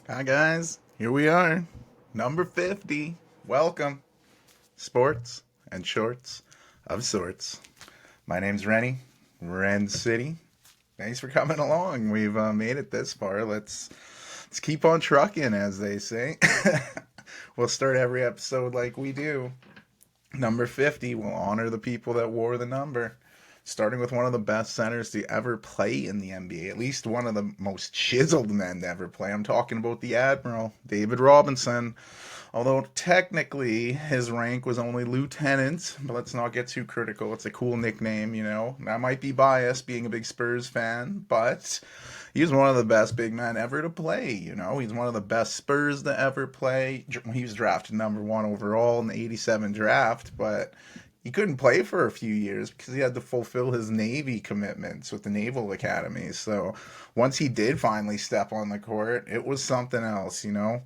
Hi, guys. Here we are. Number 50. Welcome. Sports and shorts of sorts. My name's Rencity. Thanks for coming along. We've made it this far. Let's keep on trucking, as they say. We'll start every episode like we do. Number 50 will honor the people that wore the number. Starting with one of the best centers to ever play in the NBA, at least one of the most chiseled men to ever play. I'm talking about the Admiral, David Robinson. Although technically his rank was only lieutenant, but let's not get too critical. It's a cool nickname, you know. I might be biased being a big Spurs fan, but he's one of the best big men ever to play, you know. He's one of the best Spurs to ever play. He was drafted number 1 overall in the 87 draft, but he couldn't play for a few years because he had to fulfill his Navy commitments with the Naval Academy. So once he did finally step on the court, it was something else, you know.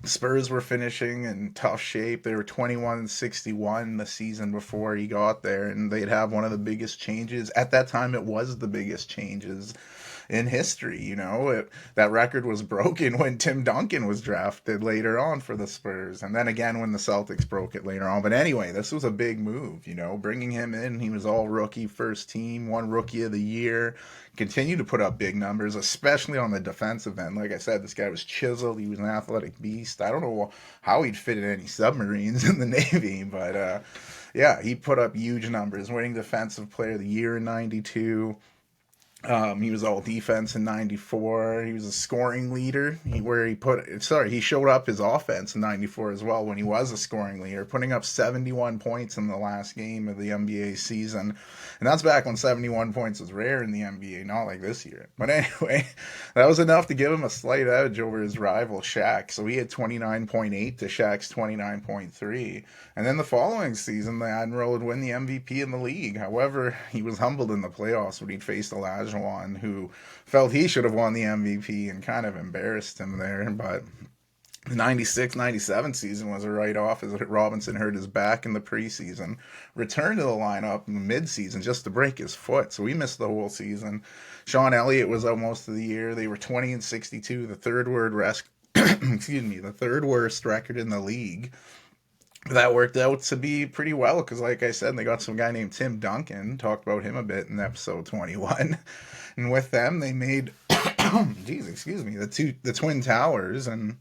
Spurs were finishing in tough shape. They were 21-61 the season before he got there, and they'd have one of the biggest changes. At that time, it was the biggest changes in history. You know, that record was broken when Tim Duncan was drafted later on for the Spurs, and then again when the Celtics broke it later on. But anyway, this was a big move. You know, bringing him in, he was all rookie, first team, won Rookie of the Year, continued to put up big numbers, especially on the defensive end. Like I said, this guy was chiseled. He was an athletic beast. I don't know how he'd fit in any submarines in the Navy, but yeah, he put up huge numbers, winning Defensive Player of the Year in '92. He was all defense in '94. He was a scoring leader. He showed up his offense in '94 as well when he was a scoring leader, putting up 71 points in the last game of the NBA season. And that's back when 71 points was rare in the NBA, not like this year. But anyway, that was enough to give him a slight edge over his rival Shaq. So he had 29.8 to Shaq's 29.3. And then the following season, the Admiral would win the MVP in the league. However, he was humbled in the playoffs when he'd faced Olajuwon, who felt he should have won the MVP and kind of embarrassed him there. But the 96-97 season was a write-off as Robinson hurt his back in the preseason, returned to the lineup in the midseason just to break his foot, so he missed the whole season. Sean Elliott was out most of the year. They were 20-62, the third worst record in the league. That worked out to be pretty well because, like I said, they got some guy named Tim Duncan. Talked about him a bit in episode 21, and with them they made, the Twin Towers, and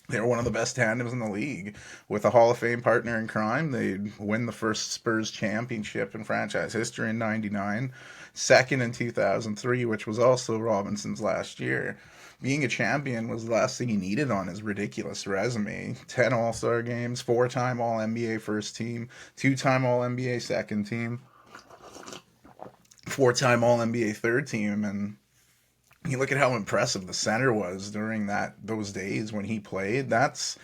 they were one of the best tandems in the league. With a Hall of Fame partner in crime, they'd win the first Spurs championship in franchise history in '99, second in 2003, which was also Robinson's last year. Being a champion was the last thing he needed on his ridiculous resume. 10 All Star games, 4-time All NBA first team, 2-time All NBA second team, 4-time All NBA third team, and you look at how impressive the center was during those days when he played. That's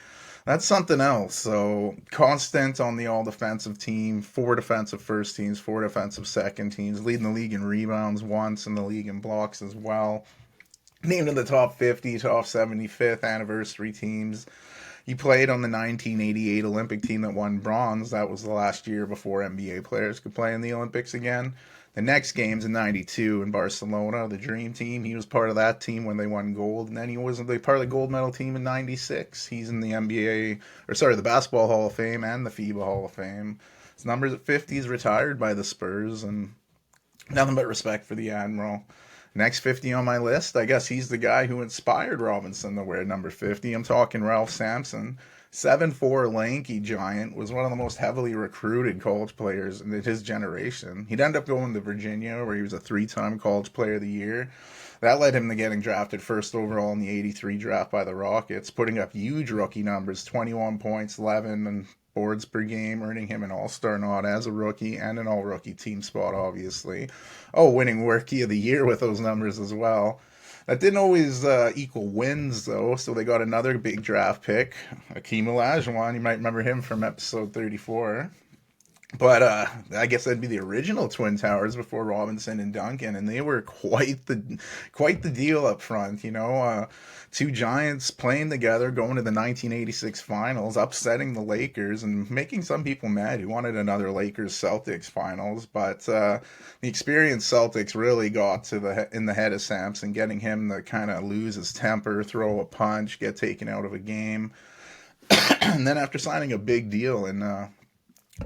something else. So constant on the all defensive team, 4 defensive first teams, 4 defensive second teams, leading the league in rebounds once in the league in blocks as well. Named in the top 50, top 75th anniversary teams. He played on the 1988 Olympic team that won bronze. That was the last year before NBA players could play in the Olympics again. The next game's in '92 in Barcelona, the Dream Team. He was part of that team when they won gold, and then he was part of the gold medal team in '96. He's in the the Basketball Hall of Fame and the FIBA Hall of Fame. His numbers at 50 is retired by the Spurs, and nothing but respect for the Admiral. Next 50 on my list, I guess he's the guy who inspired Robinson to wear number 50. I'm talking Ralph Sampson. 7'4" lanky giant, was one of the most heavily recruited college players in his generation. He'd end up going to Virginia, where he was a 3-time college player of the year. That led him to getting drafted first overall in the '83 draft by the Rockets, putting up huge rookie numbers, 21 points, 11 and boards per game, earning him an all-star nod as a rookie and an all-rookie team spot, obviously. Oh, winning Rookie of the Year with those numbers as well. That didn't always equal wins, though, so they got another big draft pick, Akeem Olajuwon. You might remember him from episode 34. But I guess that'd be the original Twin Towers before Robinson and Duncan, and they were quite the deal up front. Two giants playing together, going to the 1986 finals, upsetting the Lakers, and making some people mad who wanted another Lakers Celtics finals. But the experienced Celtics really got in the head of Sampson, getting him to kind of lose his temper, throw a punch, get taken out of a game, and then after signing a big deal in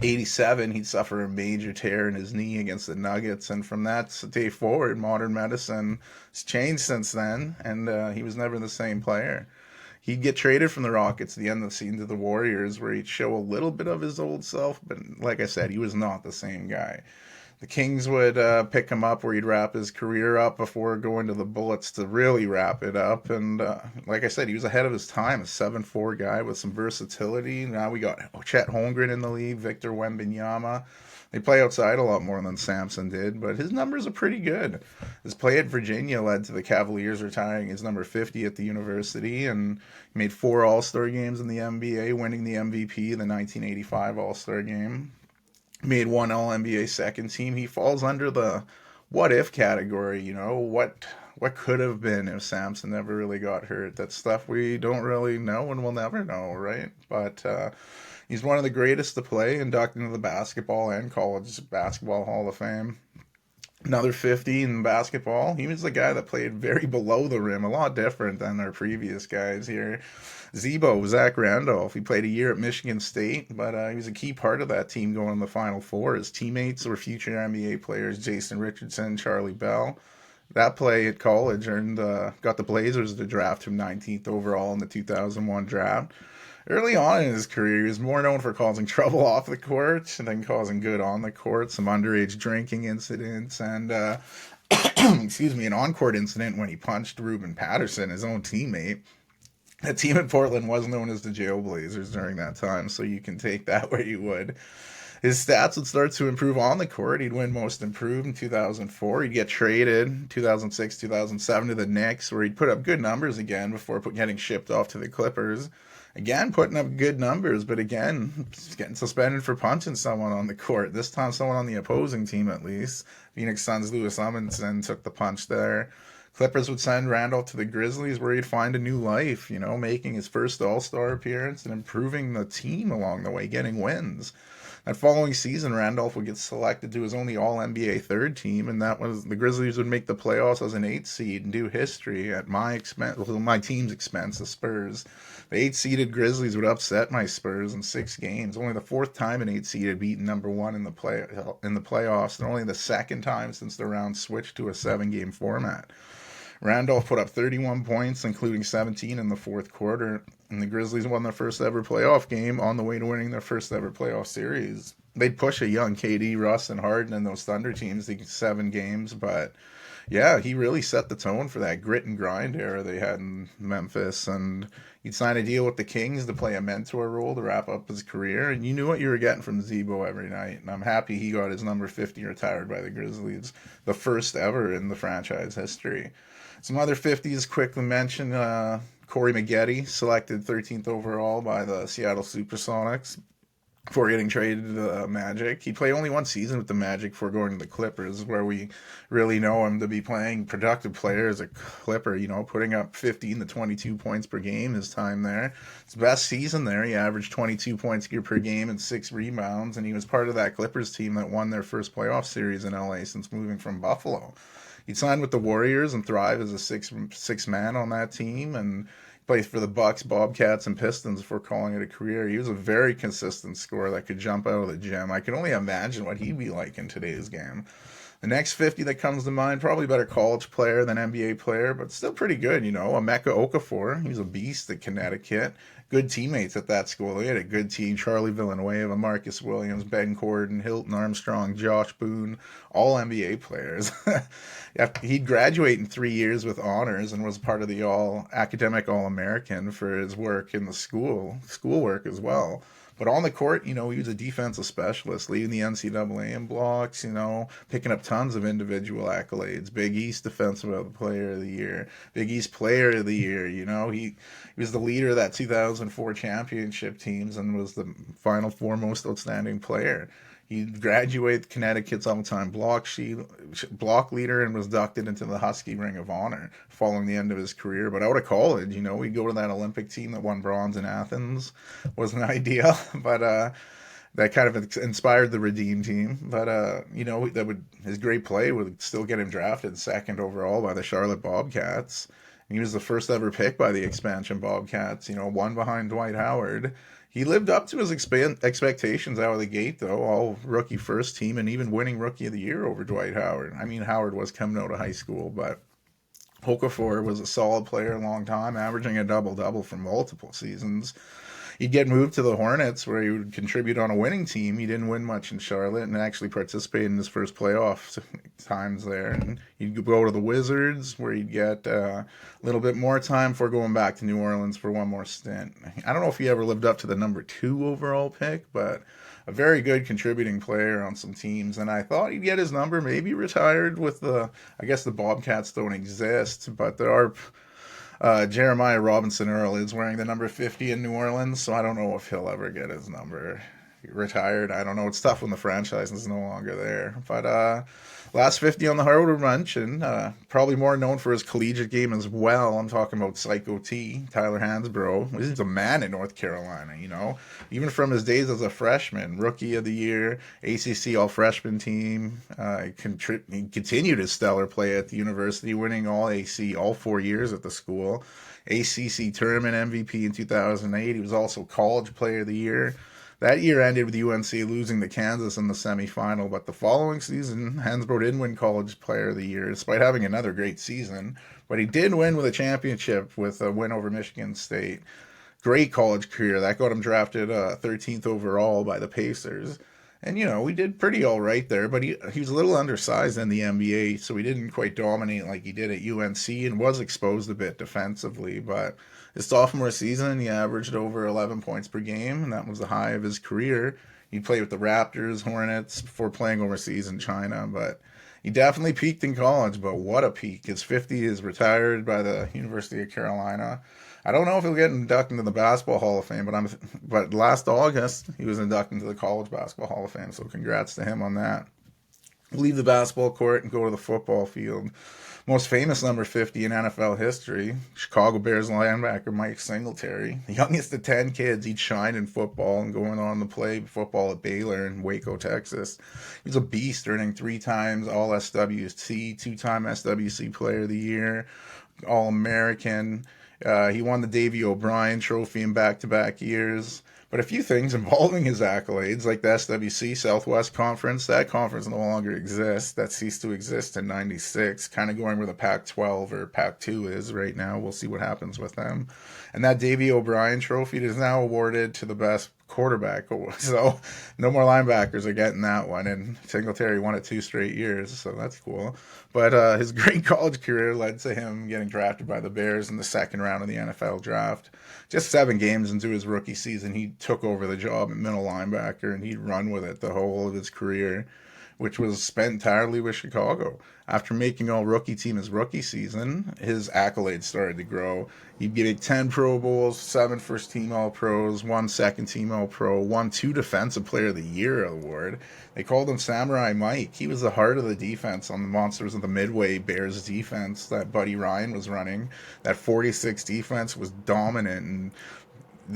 87, he'd suffer a major tear in his knee against the Nuggets, and from that day forward, modern medicine has changed since then, and he was never the same player. He'd get traded from the Rockets at the end of the season to the Warriors, where he'd show a little bit of his old self, but like I said, he was not the same guy. The Kings would pick him up where he'd wrap his career up before going to the Bullets to really wrap it up. And like I said, he was ahead of his time, a 7'4" guy with some versatility. Now we got Chet Holmgren in the league, Victor Wembanyama. They play outside a lot more than Sampson did, but his numbers are pretty good. His play at Virginia led to the Cavaliers retiring his number 50 at the university, and he made 4 All-Star games in the NBA, winning the MVP in the 1985 All-Star game. Made 1 All NBA second team. He falls under the what if category. What could have been if Sampson never really got hurt. That's stuff we don't really know and we'll never know, right? But he's one of the greatest to play, inducted into the basketball and college basketball Hall of Fame. Another 50 in basketball. He was the guy that played very below the rim, a lot different than our previous guys here. Zebo, Zach Randolph. He played a year at Michigan State, but he was a key part of that team going to the Final Four. His teammates were future NBA players Jason Richardson, Charlie Bell. That play at college got the Blazers to draft him 19th overall in the 2001 draft. Early on in his career, he was more known for causing trouble off the court than causing good on the court. Some underage drinking incidents and, excuse me, an on-court incident when he punched Ruben Patterson, his own teammate. The team in Portland was known as the Jailblazers during that time, so you can take that where you would. His stats would start to improve on the court. He'd win Most Improved in 2004. He'd get traded 2006, 2007 to the Knicks, where he'd put up good numbers again before getting shipped off to the Clippers. Again, putting up good numbers, but again, getting suspended for punching someone on the court. This time, someone on the opposing team, at least. Phoenix Suns' Louis Amundsen took the punch there. Clippers would send Randolph to the Grizzlies, where he'd find a new life, making his first All-Star appearance and improving the team along the way, getting wins. That following season, Randolph would get selected to his only All-NBA third team, and that was the Grizzlies would make the playoffs as an 8th seed and do history at my expense, well, my team's expense, the Spurs. The 8th-seeded Grizzlies would upset my Spurs in 6 games, only the 4th time an 8th seed had beaten number 1 in the playoffs, and only the 2nd time since the round switched to a 7-game format. Randolph put up 31 points, including 17 in the 4th quarter, and the Grizzlies won their first ever playoff game on the way to winning their first ever playoff series. They'd push a young KD, Russ, and Harden and those Thunder teams to 7 games, but yeah, he really set the tone for that grit and grind era they had in Memphis, and he'd sign a deal with the Kings to play a mentor role to wrap up his career, and you knew what you were getting from Zebo every night, and I'm happy he got his number 50 retired by the Grizzlies, the first ever in the franchise history. Some other 50s quickly mention Corey Maggette, selected 13th overall by the Seattle Supersonics before getting traded to the Magic. He played only 1 season with the Magic before going to the Clippers, where we really know him to be playing productive player as a Clipper, putting up 15 to 22 points per game his time there. His best season there, he averaged 22 points per game and 6 rebounds, and he was part of that Clippers team that won their first playoff series in LA since moving from Buffalo. He signed with the Warriors and thrived as a six man on that team, and played for the Bucks, Bobcats, and Pistons before calling it a career. He was a very consistent scorer that could jump out of the gym. I can only imagine what he'd be like in today's game. The next 50 that comes to mind, probably better college player than NBA player, but still pretty good, Emeka Okafor. He was a beast at Connecticut. Good teammates at that school. They had a good team. Charlie Villanueva, Marcus Williams, Ben Gordon, Hilton Armstrong, Josh Boone, all NBA players. He'd graduate in 3 years with honors and was part of the academic All-American for his work in the schoolwork as well. But on the court, he was a defensive specialist, leading the NCAA in blocks, picking up tons of individual accolades. Big East Defensive Player of the Year, Big East Player of the Year, he was the leader of that 2004 championship teams and was the Final Four most outstanding player. He graduated Connecticut's all-time block leader and was inducted into the Husky Ring of Honor following the end of his career. But out of college, he'd go to that Olympic team that won bronze in Athens. Wasn't ideal, but that kind of inspired the Redeem team. But his great play would still get him drafted second overall by the Charlotte Bobcats. And he was the first ever pick by the expansion Bobcats. One behind Dwight Howard. He lived up to his expectations out of the gate, though. All rookie first team and even winning Rookie of the Year over Dwight Howard. I mean, Howard was coming out of high school, but Okafor was a solid player a long time, averaging a double-double for multiple seasons. He'd get moved to the Hornets, where he would contribute on a winning team. He didn't win much in Charlotte and actually participated in his first playoff times there. And he'd go to the Wizards, where he'd get a little bit more time before going back to New Orleans for one more stint. I don't know if he ever lived up to the number 2 overall pick, but a very good contributing player on some teams. And I thought he'd get his number, maybe retired with I guess the Bobcats don't exist, but there are... Jeremiah Robinson Earl is wearing the number 50 in New Orleans, so I don't know if he'll ever get his number retired. I don't know. It's tough when the franchise is no longer there. But last 50 on the hardwood bunch, and probably more known for his collegiate game as well. I'm talking about Psycho T, Tyler Hansbrough. He's a man in North Carolina, even from his days as a freshman, Rookie of the Year, ACC All-Freshman team. He continued his stellar play at the university, winning All AC all 4 years at the school. ACC Tournament MVP in 2008. He was also College Player of the Year. That year ended with UNC losing to Kansas in the semifinal, but the following season, Hansbrough didn't win College Player of the Year, despite having another great season. But he did win with a championship with a win over Michigan State. Great college career. That got him drafted 13th overall by the Pacers. And, we did pretty all right there, but he was a little undersized in the NBA, so he didn't quite dominate like he did at UNC and was exposed a bit defensively. But his sophomore season, he averaged over 11 points per game, and that was the high of his career. He played with the Raptors, Hornets, before playing overseas in China, but he definitely peaked in college, but what a peak. His 50 is retired by the University of Carolina. I don't know if he'll get inducted into the Basketball Hall of Fame, but last August, he was inducted into the College Basketball Hall of Fame, so congrats to him on that. Leave the basketball court and go to the football field. Most famous number 50 in NFL history, Chicago Bears linebacker Mike Singletary. The youngest of 10 kids, he'd shine in football and going on to play football at Baylor in Waco, Texas. He was a beast, earning 3 times All-SWC, 2-time SWC Player of the Year, All-American. He won the Davey O'Brien Trophy in back-to-back years. But a few things involving his accolades, like the SWC Southwest Conference, that conference no longer exists. That ceased to exist in 96, kind of going where the Pac-12 or Pac-2 is right now. We'll see what happens with them. And that Davey O'Brien Trophy is now awarded to the best quarterback. So no more linebackers are getting that one. And Singletary won it 2 straight years, so that's cool. But his great college career led to him getting drafted by the Bears in the second round of the NFL draft. Just 7 games into his rookie season, he took over the job at middle linebacker, and he'd run with it the whole of his career, which was spent entirely with Chicago. After making all-rookie team his rookie season, his accolades started to grow. He'd get 10 Pro Bowls, 7 first-team All-Pros, 1 second-team All-Pro, won 2 Defensive Player of the Year award. They called him Samurai Mike. He was the heart of the defense on the Monsters of the Midway Bears defense that Buddy Ryan was running. That 46 defense was dominant, and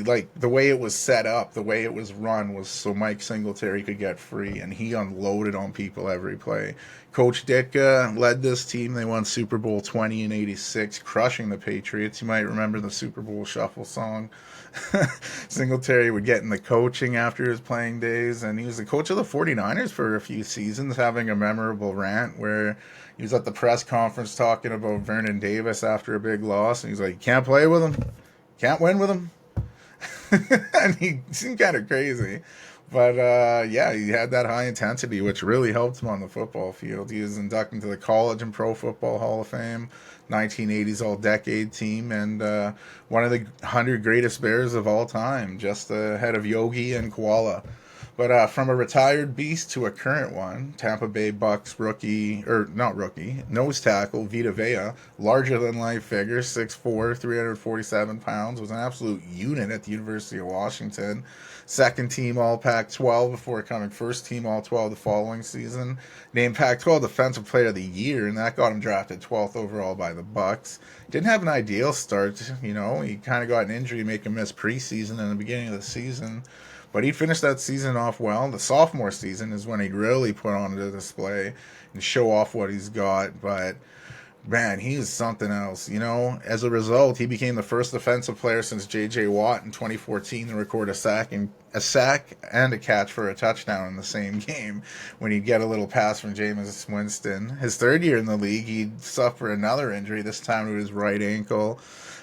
like the way it was set up, the way it was run was so Mike Singletary could get free, and he unloaded on people every play. Coach Ditka led this team. They won Super Bowl 20 in 86, crushing the Patriots. You might remember the Super Bowl Shuffle song. Singletary would get in the coaching after his playing days, and he was the coach of the 49ers for a few seasons, having a memorable rant where he was at the press conference talking about Vernon Davis after a big loss, and he's like, can't play with him, can't win with him. And he seemed kind of crazy. But, yeah, he had that high intensity, which really helped him on the football field. He was inducted into the College and Pro Football Hall of Fame, 1980s All-Decade Team, and one of the 100 greatest Bears of all time, just ahead of Yogi and Koala. But from a retired beast to a current one, Tampa Bay Bucks rookie, or not rookie, nose tackle, Vita Vea, larger than life figure, 6'4", 347 pounds, was an absolute unit at the University of Washington. Second team All Pac 12 before becoming first team All 12 the following season. Named Pac 12 Defensive Player of the Year, and that got him drafted 12th overall by the Bucks. Didn't have an ideal start, you know. He kind of got an injury, making him miss preseason and the beginning of the season. But he finished that season off well. The sophomore season is when he'd really put on the display and show off what he's got. But man, he is something else. You know, as a result, he became the first defensive player since J.J. Watt in 2014 to record a sack and a catch for a touchdown in the same game when he'd get a little pass from Jameis Winston. His third year in the league, he'd suffer another injury, this time to his right ankle,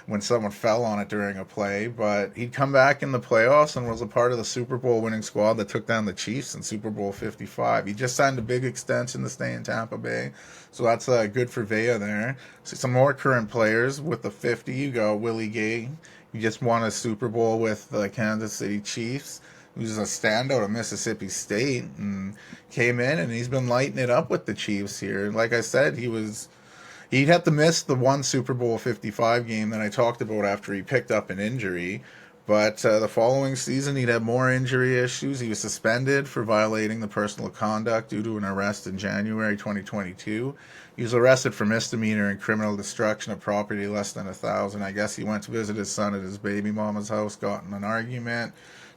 when someone fell on it during a play, but he'd come back in the playoffs and was a part of the Super Bowl winning squad that took down the Chiefs in Super Bowl 55. He just signed a big extension to stay in Tampa Bay, so that's good for Vea there. So some more current players with the 50, you got Willie Gay. He just won a Super Bowl with the Kansas City Chiefs. He was a standout at Mississippi State and came in, and he's been lighting it up with the Chiefs here. Like I said, he'd have to miss the one Super Bowl 55 game that I talked about after he picked up an injury. But the following season, he'd have more injury issues. He was suspended for violating the personal conduct due to an arrest in January 2022. He was arrested for misdemeanor and criminal destruction of property less than $1,000. I guess he went to visit his son at his baby mama's house, got in an argument,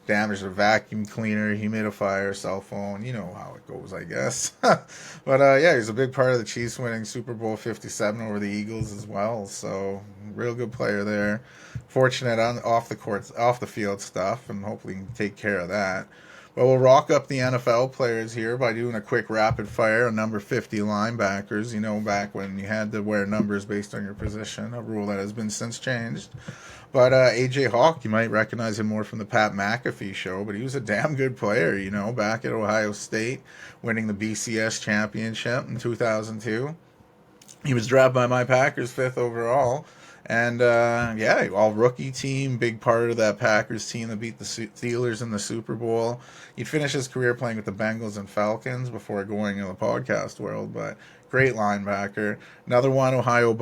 damaged a vacuum cleaner, humidifier, cell phone. You know how it goes, I guess. But yeah, he's a big part of the Chiefs winning Super Bowl 57 over the Eagles as well. So real good player there. Fortunate on off the field stuff, and hopefully he can take care of that. But we'll rock up the NFL players here by doing a quick rapid fire on number 50 linebackers. You know, back when you had to wear numbers based on your position, a rule that has been since changed. But A.J. Hawk, you might recognize him more from the Pat McAfee show, but he was a damn good player, you know, back at Ohio State, winning the BCS championship in 2002. He was drafted by my Packers 5th overall. And, yeah, all rookie team, big part of that Packers team that beat the Steelers in the Super Bowl. He'd finish his career playing with the Bengals and Falcons before going in the podcast world, but great linebacker. Another Ohio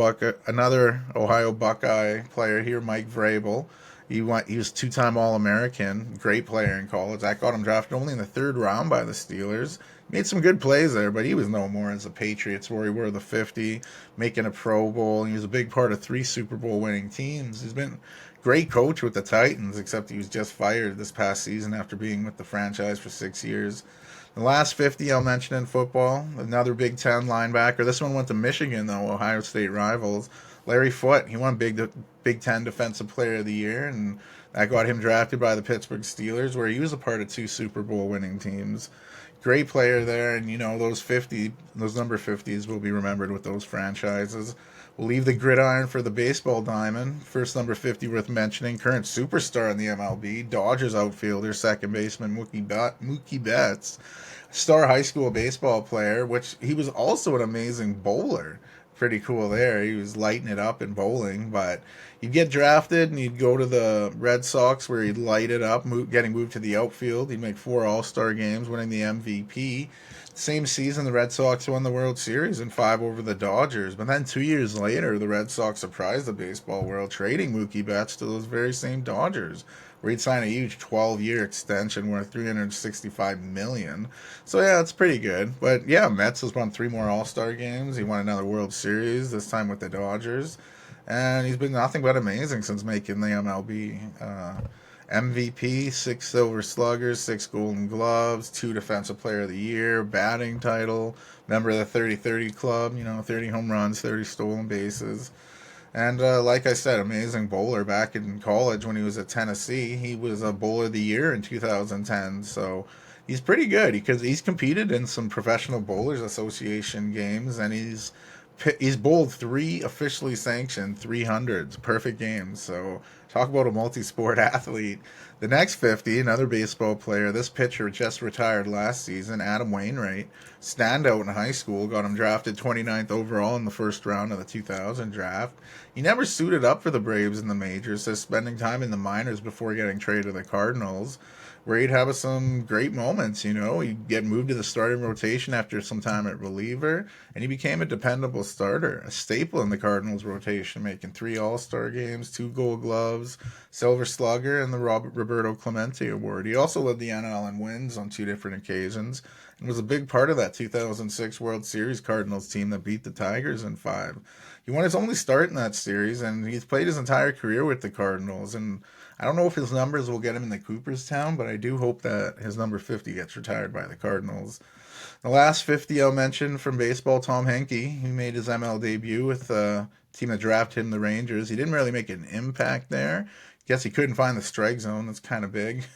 Buckeye player here, Mike Vrabel. He was two-time All-American, great player in college. That got him drafted only in the 3rd round by the Steelers. Made some good plays there, but he was no more as the Patriots, where he wore the 50, making a Pro Bowl. He was a big part of 3 Super Bowl winning teams. He's been a great coach with the Titans, except he was just fired this past season after being with the franchise for 6 years. The last 50 I'll mention in football, another Big Ten linebacker. This one went to Michigan, though, Ohio State rivals. Larry Foote, he won Big Ten Defensive Player of the Year, and that got him drafted by the Pittsburgh Steelers, where he was a part of 2 Super Bowl winning teams. Great player there, and you know, those number 50s will be remembered with those franchises. We'll leave the gridiron for the baseball diamond. First number 50 worth mentioning, current superstar in the MLB, Dodgers outfielder, second baseman Mookie Betts. Star high school baseball player, which he was also an amazing bowler. Pretty cool there. He was lighting it up in bowling, but he'd get drafted and he'd go to the Red Sox where he'd light it up, getting moved to the outfield. He'd make 4 All-Star games, winning the MVP. Same season, the Red Sox won the World Series in 5 over the Dodgers. But then 2 years later, the Red Sox surprised the baseball world, trading Mookie Betts to those very same Dodgers, where he'd sign a huge 12-year extension worth $365 million. So yeah, it's pretty good. But yeah, Mets has won 3 more All-Star games. He won another World Series, this time with the Dodgers. And he's been nothing but amazing since making the MLB. MVP, 6 Silver Sluggers, 6 Golden Gloves, 2 Defensive Player of the Year, batting title, member of the 30-30 club, you know, 30 home runs, 30 stolen bases. And like I said, amazing bowler back in college when he was at Tennessee. He was a Bowler of the Year in 2010, so he's pretty good because he's competed in some Professional Bowlers Association games, and he's bowled 3 officially sanctioned 300s, perfect games. So Talk about a multi-sport athlete. The next 50, another baseball player. This pitcher just retired last season, Adam Wainwright. Standout in high school, got him drafted 29th overall in the first round of the 2000 draft. He never suited up for the Braves in the majors, so spending time in the minors before getting traded to the Cardinals, where he'd have some great moments, you know. He'd get moved to the starting rotation after some time at reliever, and he became a dependable starter, a staple in the Cardinals rotation, making 3 All-Star games, 2 Gold Gloves, Silver Slugger, and the Roberto Clemente Award. He also led the NL in wins on 2 different occasions, and was a big part of that 2006 World Series Cardinals team that beat the Tigers in 5. He won his only start in that series, and he's played his entire career with the Cardinals, and I don't know if his numbers will get him in the Cooperstown, but I do hope that his number 50 gets retired by the Cardinals. The last 50 I'll mention from baseball, Tom Henke. He made his ML debut with the team that drafted him, the Rangers. He didn't really make an impact there. Guess he couldn't find the strike zone. That's kind of big.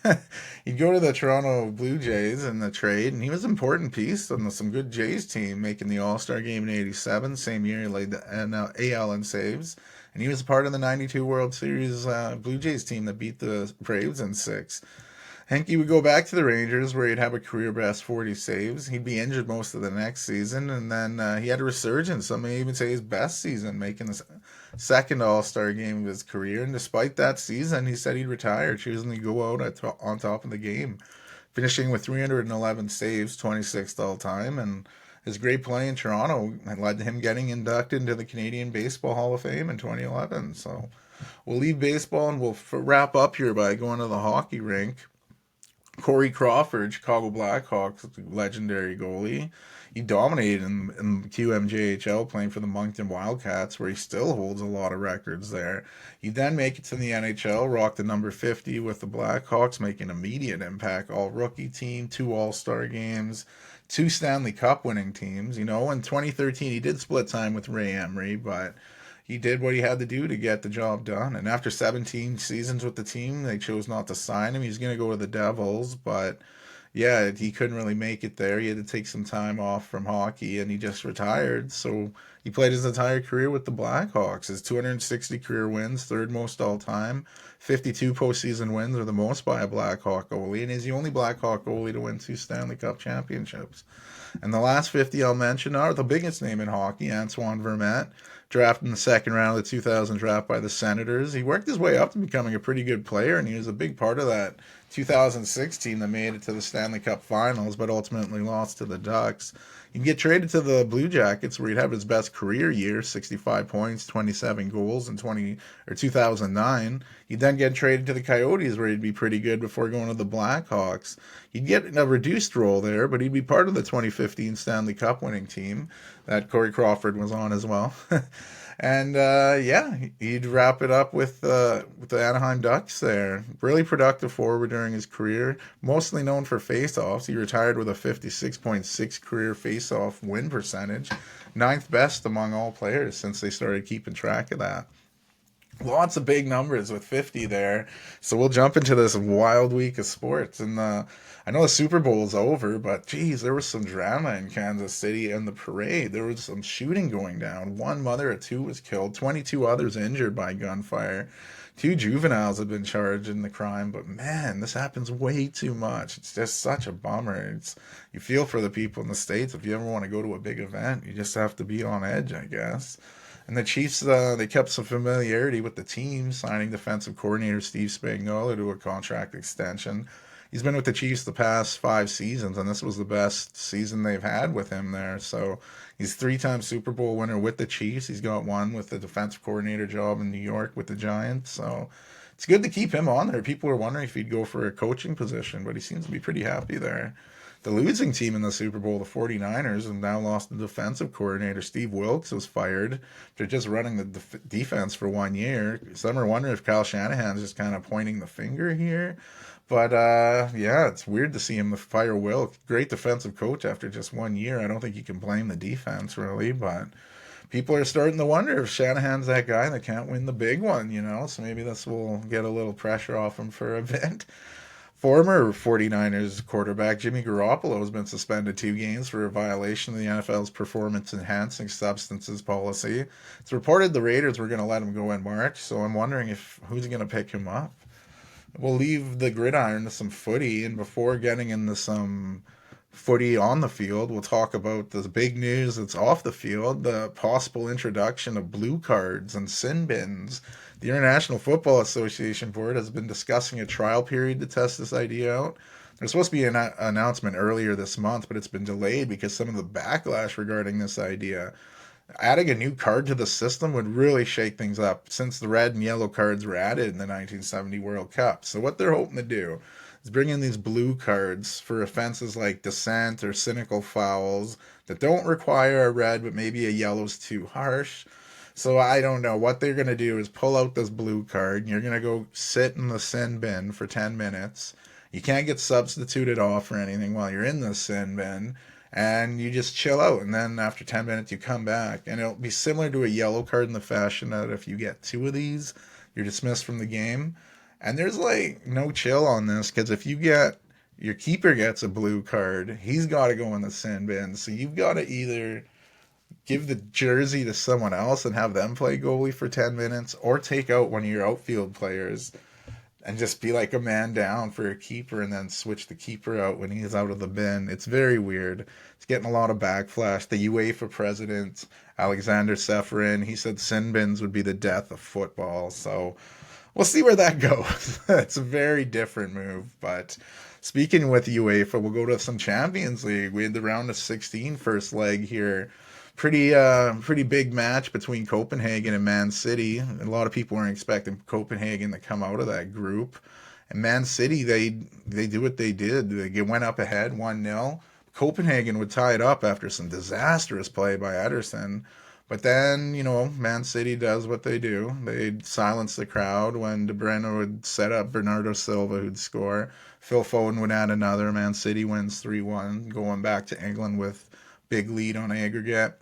He'd go to the Toronto Blue Jays in the trade, and he was an important piece on some good Jays team, making the All-Star game in '87. Same year, he led the AL in saves. And he was part of the '92 World Series Blue Jays team that beat the Braves in 6. Henke would go back to the Rangers, where he'd have a career best 40 saves. He'd be injured most of the next season, and then he had a resurgence. Some may even say his best season, making the second All-Star game of his career. And despite that season, he said he'd retire, choosing to go out on top of the game, finishing with 311 saves, 26th all-time, and his great play in Toronto led to him getting inducted into the Canadian Baseball Hall of Fame in 2011. So we'll leave baseball and we'll wrap up here by going to the hockey rink. Corey Crawford, Chicago Blackhawks legendary goalie. He dominated in QMJHL, playing for the Moncton Wildcats, where he still holds a lot of records there. He then make it to the NHL, rocked the number 50 with the Blackhawks, making immediate impact. All rookie team, 2 All-Star games, 2 Stanley Cup winning teams. You know, in 2013 he did split time with Ray Emery, but he did what he had to do to get the job done. And after 17 seasons with the team, they chose not to sign him. He's going to go to the Devils, but yeah, he couldn't really make it there. He had to take some time off from hockey, and he just retired. So he played his entire career with the Blackhawks. His 260 career wins, third most all time. 52 postseason wins are the most by a Blackhawk goalie, and he's the only Blackhawk goalie to win 2 Stanley Cup championships. And the last 50 I'll mention are the biggest name in hockey, Antoine Vermette, drafted in the second round of the 2000 draft by the Senators. He worked his way up to becoming a pretty good player, and he was a big part of that 2006 team that made it to the Stanley Cup Finals, but ultimately lost to the Ducks. He'd get traded to the Blue Jackets, where he'd have his best career year, 65 points, 27 goals in 2009. He'd then get traded to the Coyotes, where he'd be pretty good before going to the Blackhawks. He'd get a reduced role there, but he'd be part of the 2015 Stanley Cup winning team that Corey Crawford was on as well. And yeah, he'd wrap it up with the Anaheim Ducks there. Really productive forward during his career, mostly known for faceoffs. He retired with a 56.6 career faceoff win percentage, 9th best among all players since they started keeping track of that. Lots of big numbers with 50 there. So we'll jump into this wild week of sports. And I know the Super Bowl is over, but geez, there was some drama in Kansas City and the parade. There was some shooting going down. 1 mother of 2 was killed, 22 others injured by gunfire. 2 juveniles have been charged in the crime, but man, this happens way too much. It's just such a bummer. You feel for the people in the States. If you ever want to go to a big event, you just have to be on edge, I guess. And the Chiefs, they kept some familiarity with the team, signing defensive coordinator Steve Spagnuolo to a contract extension. He's been with the Chiefs the past 5 seasons, and this was the best season they've had with him there. So he's 3-time Super Bowl winner with the Chiefs. He's got 1 with the defensive coordinator job in New York with the Giants. So it's good to keep him on there. People were wondering if he'd go for a coaching position, but he seems to be pretty happy there. The losing team in the Super Bowl, the 49ers, have now lost the defensive coordinator. Steve Wilkes was fired after just running the defense for 1 year. Some are wondering if Kyle Shanahan's just kind of pointing the finger here. But, yeah, it's weird to see him fire Wilkes. Great defensive coach after just 1 year. I don't think you can blame the defense, really, but people are starting to wonder if Shanahan's that guy that can't win the big one, you know? So maybe this will get a little pressure off him for a bit. Former 49ers quarterback Jimmy Garoppolo has been suspended 2 games for a violation of the NFL's performance enhancing substances policy. It's reported the Raiders were going to let him go in March, so I'm wondering if who's going to pick him up. We'll leave the gridiron to some footy, and before getting into some footy on the field, we'll talk about the big news that's off the field, the possible introduction of blue cards and sin bins. The International Football Association Board has been discussing a trial period to test this idea out. There's supposed to be an announcement earlier this month, but it's been delayed because some of the backlash regarding this idea. Adding a new card to the system would really shake things up since the red and yellow cards were added in the 1970 World Cup. So what they're hoping to do is bring in these blue cards for offenses like dissent or cynical fouls that don't require a red, but maybe a yellow's too harsh. So I don't know. What they're going to do is pull out this blue card and you're going to go sit in the sin bin for 10 minutes. You can't get substituted off or anything while you're in the sin bin, and you just chill out, and then after 10 minutes you come back, and it'll be similar to a yellow card in the fashion that if you get 2 of these you're dismissed from the game. And there's like no chill on this, because if you get your keeper gets a blue card, he's got to go in the sin bin, so you've got to either give the jersey to someone else and have them play goalie for 10 minutes, or take out one of your outfield players and just be like a man down for a keeper and then switch the keeper out when he's out of the bin. It's very weird. It's getting a lot of backlash. The UEFA president, Alexander Seferin, he said sin bins would be the death of football. So we'll see where that goes. It's a very different move. But speaking with UEFA, we'll go to some Champions League. We had the round of 16 first leg here. Pretty big match between Copenhagen and Man City. A lot of people weren't expecting Copenhagen to come out of that group. And Man City, they do what they did. They went up ahead 1-0. Copenhagen would tie it up after some disastrous play by Ederson. But then, Man City does what they do. They'd silence the crowd when De Bruyne would set up Bernardo Silva, who'd score. Phil Foden would add another. Man City wins 3-1, going back to England with big lead on aggregate.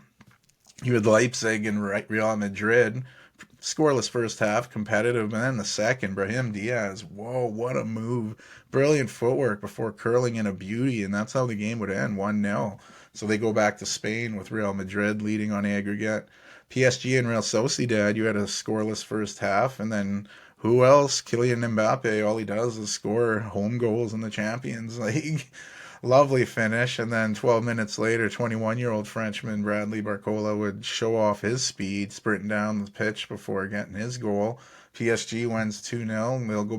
You had Leipzig and Real Madrid. Scoreless first half, competitive, and then the second, Brahim Diaz. Whoa, what a move. Brilliant footwork before curling in a beauty, and that's how the game would end, 1-0. So they go back to Spain with Real Madrid leading on aggregate. PSG and Real Sociedad, you had a scoreless first half, and then who else? Kylian Mbappe, all he does is score home goals in the Champions League. Lovely finish, and then 12 minutes later, 21-year-old Frenchman Bradley Barcola would show off his speed, sprinting down the pitch before getting his goal. PSG wins 2-0, and they'll go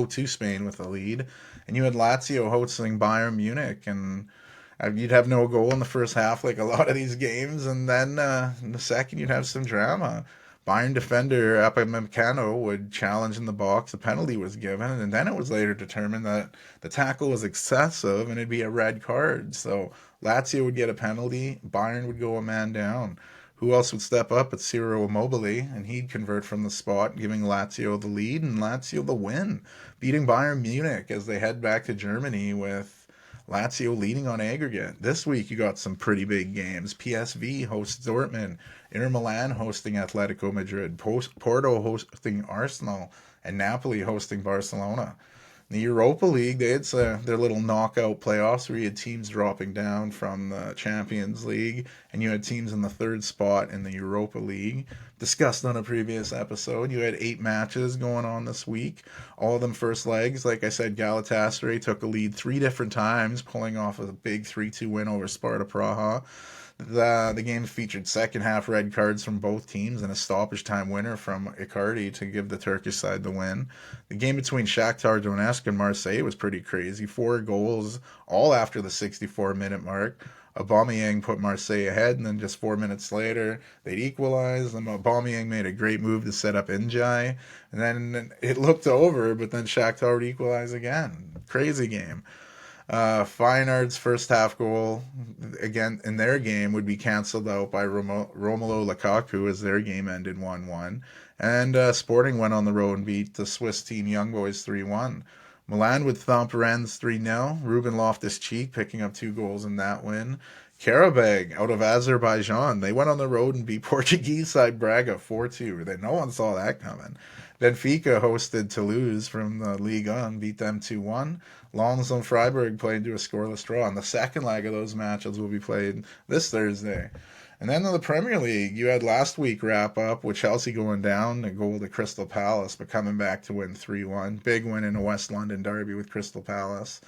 to Spain with a lead. And you had Lazio hosting Bayern Munich, and you'd have no goal in the first half like a lot of these games, and then in the second you'd have some drama. Bayern defender Upamecano would challenge in the box. A penalty was given, and then it was later determined that the tackle was excessive and it'd be a red card. So Lazio would get a penalty. Bayern would go a man down. Who else would step up? It's Ciro Immobile, and he'd convert from the spot, giving Lazio the lead and Lazio the win, beating Bayern Munich as they head back to Germany with Lazio leading on aggregate. This week you got some pretty big games. PSV hosts Dortmund, Inter Milan hosting Atletico Madrid, Porto hosting Arsenal, and Napoli hosting Barcelona. In the Europa League, they had their little knockout playoffs where you had teams dropping down from the Champions League, and you had teams in the third spot in the Europa League. Discussed on a previous episode, you had 8 matches going on this week, all of them first legs. Like I said, Galatasaray took a lead 3 different times, pulling off a big 3-2 win over Sparta Praha. The game featured second half red cards from both teams and a stoppage time winner from Icardi to give the Turkish side the win. The game between Shakhtar Donetsk and Marseille was pretty crazy. 4 goals, all after the 64-minute mark. Aubameyang put Marseille ahead, and then just 4 minutes later, they'd equalize. And Aubameyang made a great move to set up Njai. And then it looked over, but then Shakhtar would equalize again. Crazy game. Feyenoord's first half goal, again, in their game would be cancelled out by Romelu Lukaku as their game ended 1-1. And Sporting went on the road and beat the Swiss team Young Boys 3-1. Milan would thump Rennes 3-0. Ruben Loftus-Cheek picking up 2 goals in that win. Karabag out of Azerbaijan, they went on the road and beat Portuguese side Braga 4-2. No one saw that coming. Benfica hosted Toulouse from the Liga and beat them 2-1. Lens and Freiburg played to a scoreless draw, and the second leg of those matches will be played this Thursday. And then in the Premier League, you had last week wrap up with Chelsea going down a goal to Crystal Palace, but coming back to win 3-1. Big win in a West London derby with Crystal Palace.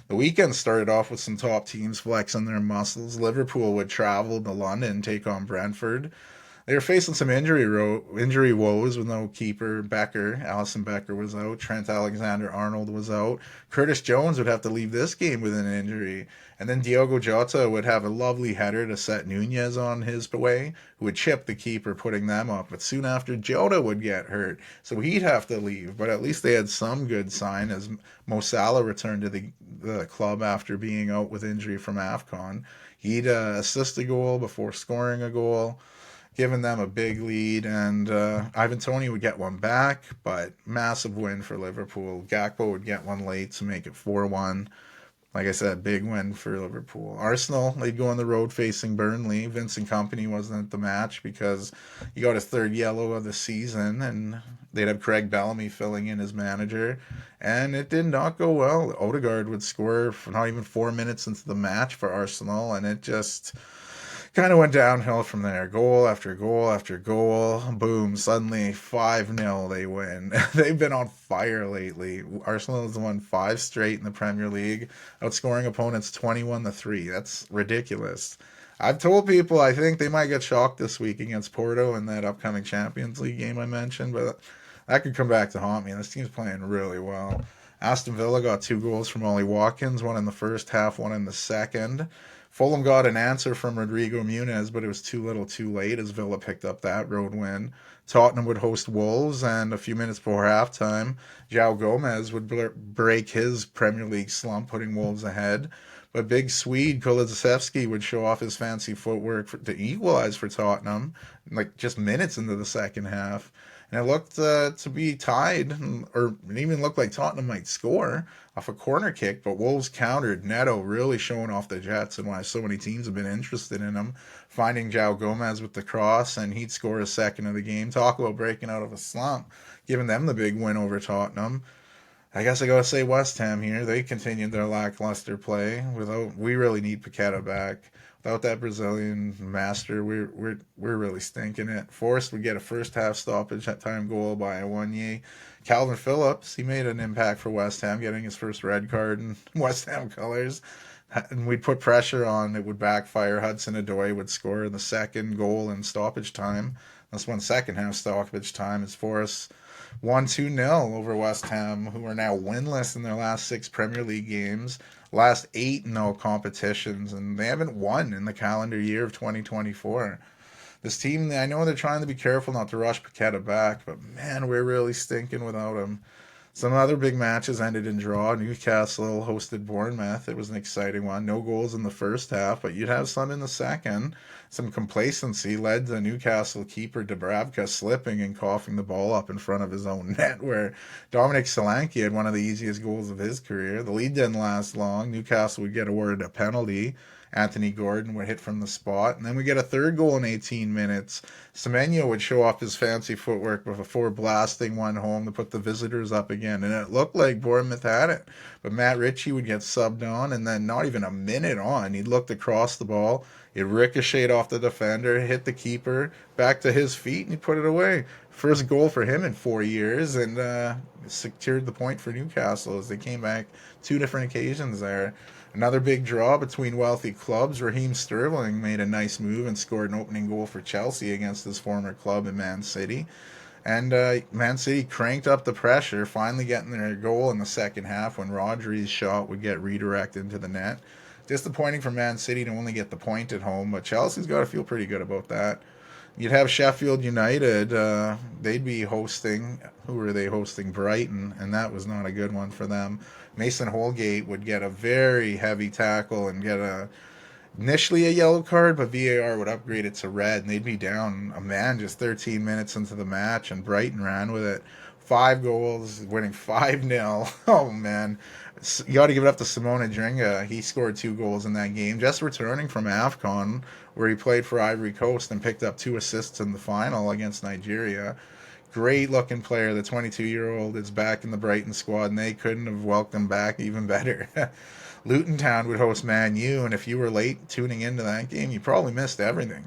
The weekend started off with some top teams flexing their muscles. Liverpool would travel to London and take on Brentford. They were facing some injury woes with no keeper. Allison Becker was out. Trent Alexander-Arnold was out. Curtis Jones would have to leave this game with an injury. And then Diogo Jota would have a lovely header to set Nunez on his way, who would chip the keeper, putting them up. But soon after, Jota would get hurt, so he'd have to leave. But at least they had some good sign as Mo Salah returned to the club after being out with injury from AFCON. He'd assist a goal before scoring a goal, giving them a big lead, and Ivan Toney would get one back, but massive win for Liverpool. Gakpo would get one late to make it 4-1. Like I said, big win for Liverpool. Arsenal, they'd go on the road facing Burnley. Vincent Kompany wasn't at the match because he got his third yellow of the season, and they'd have Craig Bellamy filling in as manager. And it did not go well. Odegaard would score for not even 4 minutes into the match for Arsenal, and it just kind of went downhill from there. Goal after goal after goal. Boom. Suddenly 5-0 they win. They've been on fire lately. Arsenal has won 5 straight in the Premier League, outscoring opponents 21-3. That's ridiculous. I've told people I think they might get shocked this week against Porto in that upcoming Champions League game I mentioned, but that could come back to haunt me. This team's playing really well. Aston Villa got 2 goals from Ollie Watkins, one in the first half, one in the second. Fulham got an answer from Rodrigo Muniz, but it was too little too late as Villa picked up that road win. Tottenham would host Wolves, and a few minutes before halftime, João Gomez would break his Premier League slump, putting Wolves ahead. But big Swede Kulusevski would show off his fancy footwork to equalize for Tottenham, like just minutes into the second half. And it looked to be tied, or it even looked like Tottenham might score off a corner kick, but Wolves countered. Neto really showing off the Jets and why so many teams have been interested in him, finding João Gomez with the cross, and he'd score a second of the game. Talk about breaking out of a slump, giving them the big win over Tottenham. I guess I gotta say West Ham here. They continued their lackluster play. We really need Paqueta back. Without that Brazilian master, we're really stinking it. Forrest would get a first half stoppage time goal by Awoniyi. Calvin Phillips, he made an impact for West Ham, getting his first red card in West Ham colors. And we'd put pressure on, it would backfire. Hudson-Odoi would score the second goal in stoppage time. That's one second half stoppage time as Forrest won 2-0 over West Ham, who are now winless in their last 6 Premier League games, last 8 in all competitions, and they haven't won in the calendar year of 2024. This team, I know they're trying to be careful not to rush Paqueta back, but man, we're really stinking without him. Some other big matches ended in draw. Newcastle hosted Bournemouth. It was an exciting one. No goals in the first half, but you'd have some in the second. Some complacency led to Newcastle keeper Dubravka slipping and coughing the ball up in front of his own net, where Dominic Solanke had one of the easiest goals of his career. The lead didn't last long. Newcastle would get awarded a penalty. Anthony Gordon would hit from the spot. And then we get a third goal in 18 minutes. Semenyo would show off his fancy footwork before blasting one home to put the visitors up again. And it looked like Bournemouth had it. But Matt Ritchie would get subbed on, and then not even a minute on, he looked across the ball. It ricocheted off the defender, hit the keeper, back to his feet, and he put it away. First goal for him in 4 years, and secured the point for Newcastle as they came back 2 different occasions there. Another big draw between wealthy clubs. Raheem Sterling made a nice move and scored an opening goal for Chelsea against his former club in Man City. And Man City cranked up the pressure, finally getting their goal in the second half when Rodri's shot would get redirected into the net. Disappointing for Man City to only get the point at home, but Chelsea's got to feel pretty good about that. You'd have Sheffield United. They'd be hosting. Who were they hosting? Brighton, and that was not a good one for them. Mason Holgate would get a very heavy tackle and get initially a yellow card, but VAR would upgrade it to red, and they'd be down a man just 13 minutes into the match, and Brighton ran with it. 5 goals, winning 5-0. Oh, man. You got to give it up to Simone Adringa. He scored 2 goals in that game, just returning from AFCON, where he played for Ivory Coast and picked up 2 assists in the final against Nigeria. Great looking player. The 22-year-old is back in the Brighton squad, and they couldn't have welcomed back even better. Luton Town would host Man U, and if you were late tuning into that game, you probably missed everything.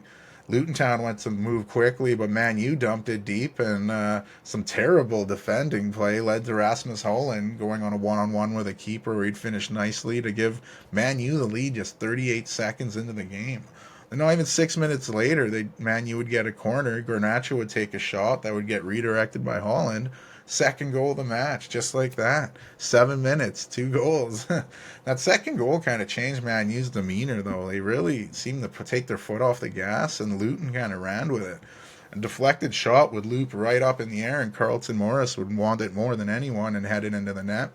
Luton Town went to move quickly, but Man U dumped it deep, and some terrible defending play led to Rasmus Holland going on a one-on-one with a keeper where he'd finished nicely to give Man U the lead just 38 seconds into the game. And not even 6 minutes later, Man U would get a corner. Garnacho would take a shot that would get redirected by Holland. Second goal of the match, just like that. 7 minutes, 2 goals. That second goal kind of changed Man U's demeanor, though. They really seemed to take their foot off the gas, and Luton kind of ran with it. A deflected shot would loop right up in the air, and Carlton Morris would want it more than anyone and head it into the net.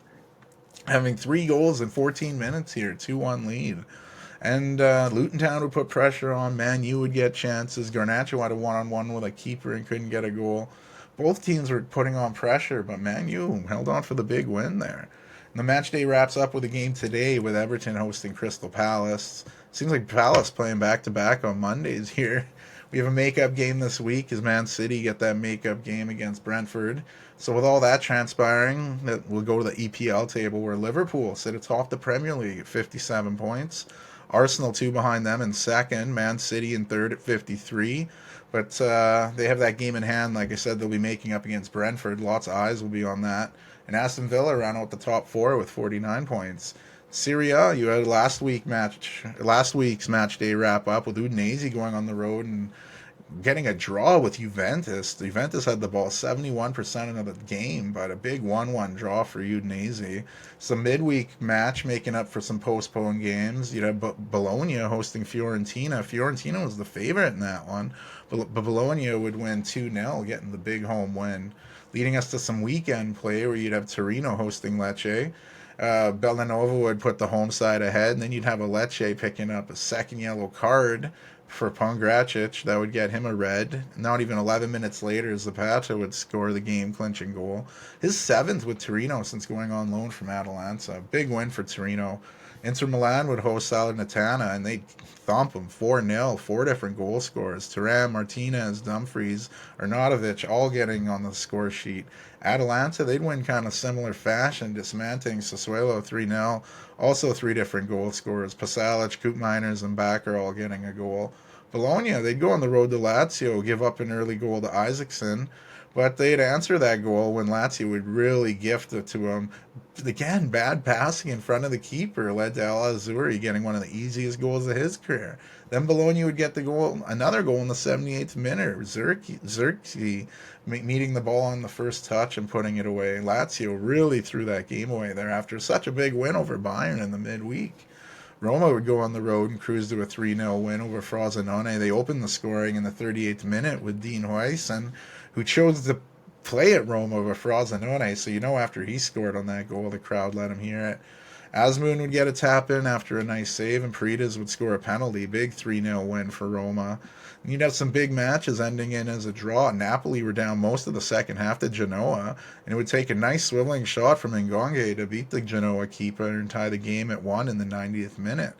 Having 3 goals in 14 minutes here, 2-1 lead. And Luton Town would put pressure on. Man U would get chances. Garnacho had a one-on-one with a keeper and couldn't get a goal. Both teams were putting on pressure, but Man U held on for the big win there. And the match day wraps up with a game today with Everton hosting Crystal Palace. Seems like Palace playing back-to-back on Mondays here. We have a makeup game this week as Man City get that makeup game against Brentford. So with all that transpiring, we'll go to the EPL table where Liverpool sit atop the Premier League at 57 points. Arsenal 2 behind them in second. Man City in third at 53. But they have that game in hand. Like I said, they'll be making up against Brentford. Lots of eyes will be on that. And Aston Villa ran out the top 4 with 49 points. Serie A, you had last week's match day wrap up with Udinese going on the road and getting a draw with Juventus. Juventus had the ball 71% of the game, but a big 1-1 draw for Udinese. Some midweek match making up for some postponed games. You'd have Bologna hosting Fiorentina. Fiorentina was the favorite in that one, but Bologna would win 2-0, getting the big home win. Leading us to some weekend play where you'd have Torino hosting Lecce. Bellanova would put the home side ahead, and then you'd have a Lecce picking up a second yellow card for Pongracic. That would get him a red. Not even 11 minutes later, Zapata would score the game-clinching goal. His 7th with Torino since going on loan from Atalanta. Big win for Torino. Inter Milan would host Salernitana, and they'd thump them 4-0. 4 different goal scorers. Thuram, Martinez, Dumfries, Arnautovic, all getting on the score sheet. Atalanta, they'd win kind of similar fashion, dismantling Sassuolo 3-0. Also 3 different goal scorers. Pasalic, Koopmeiners, and Bakker all getting a goal. Bologna, they'd go on the road to Lazio, give up an early goal to Isaacson, but they'd answer that goal when Lazio would really gift it to them. Again, bad passing in front of the keeper led to El Azzurri getting one of the easiest goals of his career. Then Bologna would get another goal in the 78th minute. Xerxes meeting the ball on the first touch and putting it away. Lazio really threw that game away there after such a big win over Bayern in the midweek. Roma would go on the road and cruise to a 3-0 win over Frosinone. They opened the scoring in the 38th minute with Dean Huijsen, who chose to play at Roma over Frosinone. So after he scored on that goal, the crowd let him hear it. Asmoon would get a tap in after a nice save, and Paredes would score a penalty. Big 3-0 win for Roma. And you'd have some big matches ending in as a draw. Napoli were down most of the second half to Genoa, and it would take a nice swiveling shot from Ngonge to beat the Genoa keeper and tie the game at 1 in the 90th minute.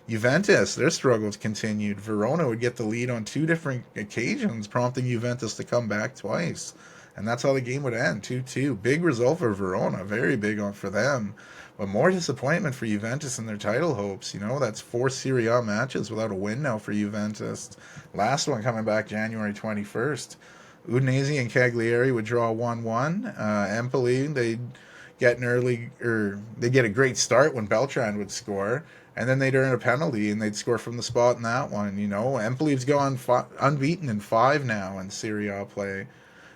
Juventus, their struggles continued. Verona would get the lead on 2 different occasions, prompting Juventus to come back twice. And that's how the game would end, 2-2. Big result for Verona, very big on for them. But more disappointment for Juventus and their title hopes. That's 4 Serie A matches without a win now for Juventus. Last one coming back January 21st. Udinese and Cagliari would draw 1-1. Empoli, they'd get a great start when Beltran would score. And then they'd earn a penalty, and they'd score from the spot in that one. Empoli's gone unbeaten in 5 now in Serie A play.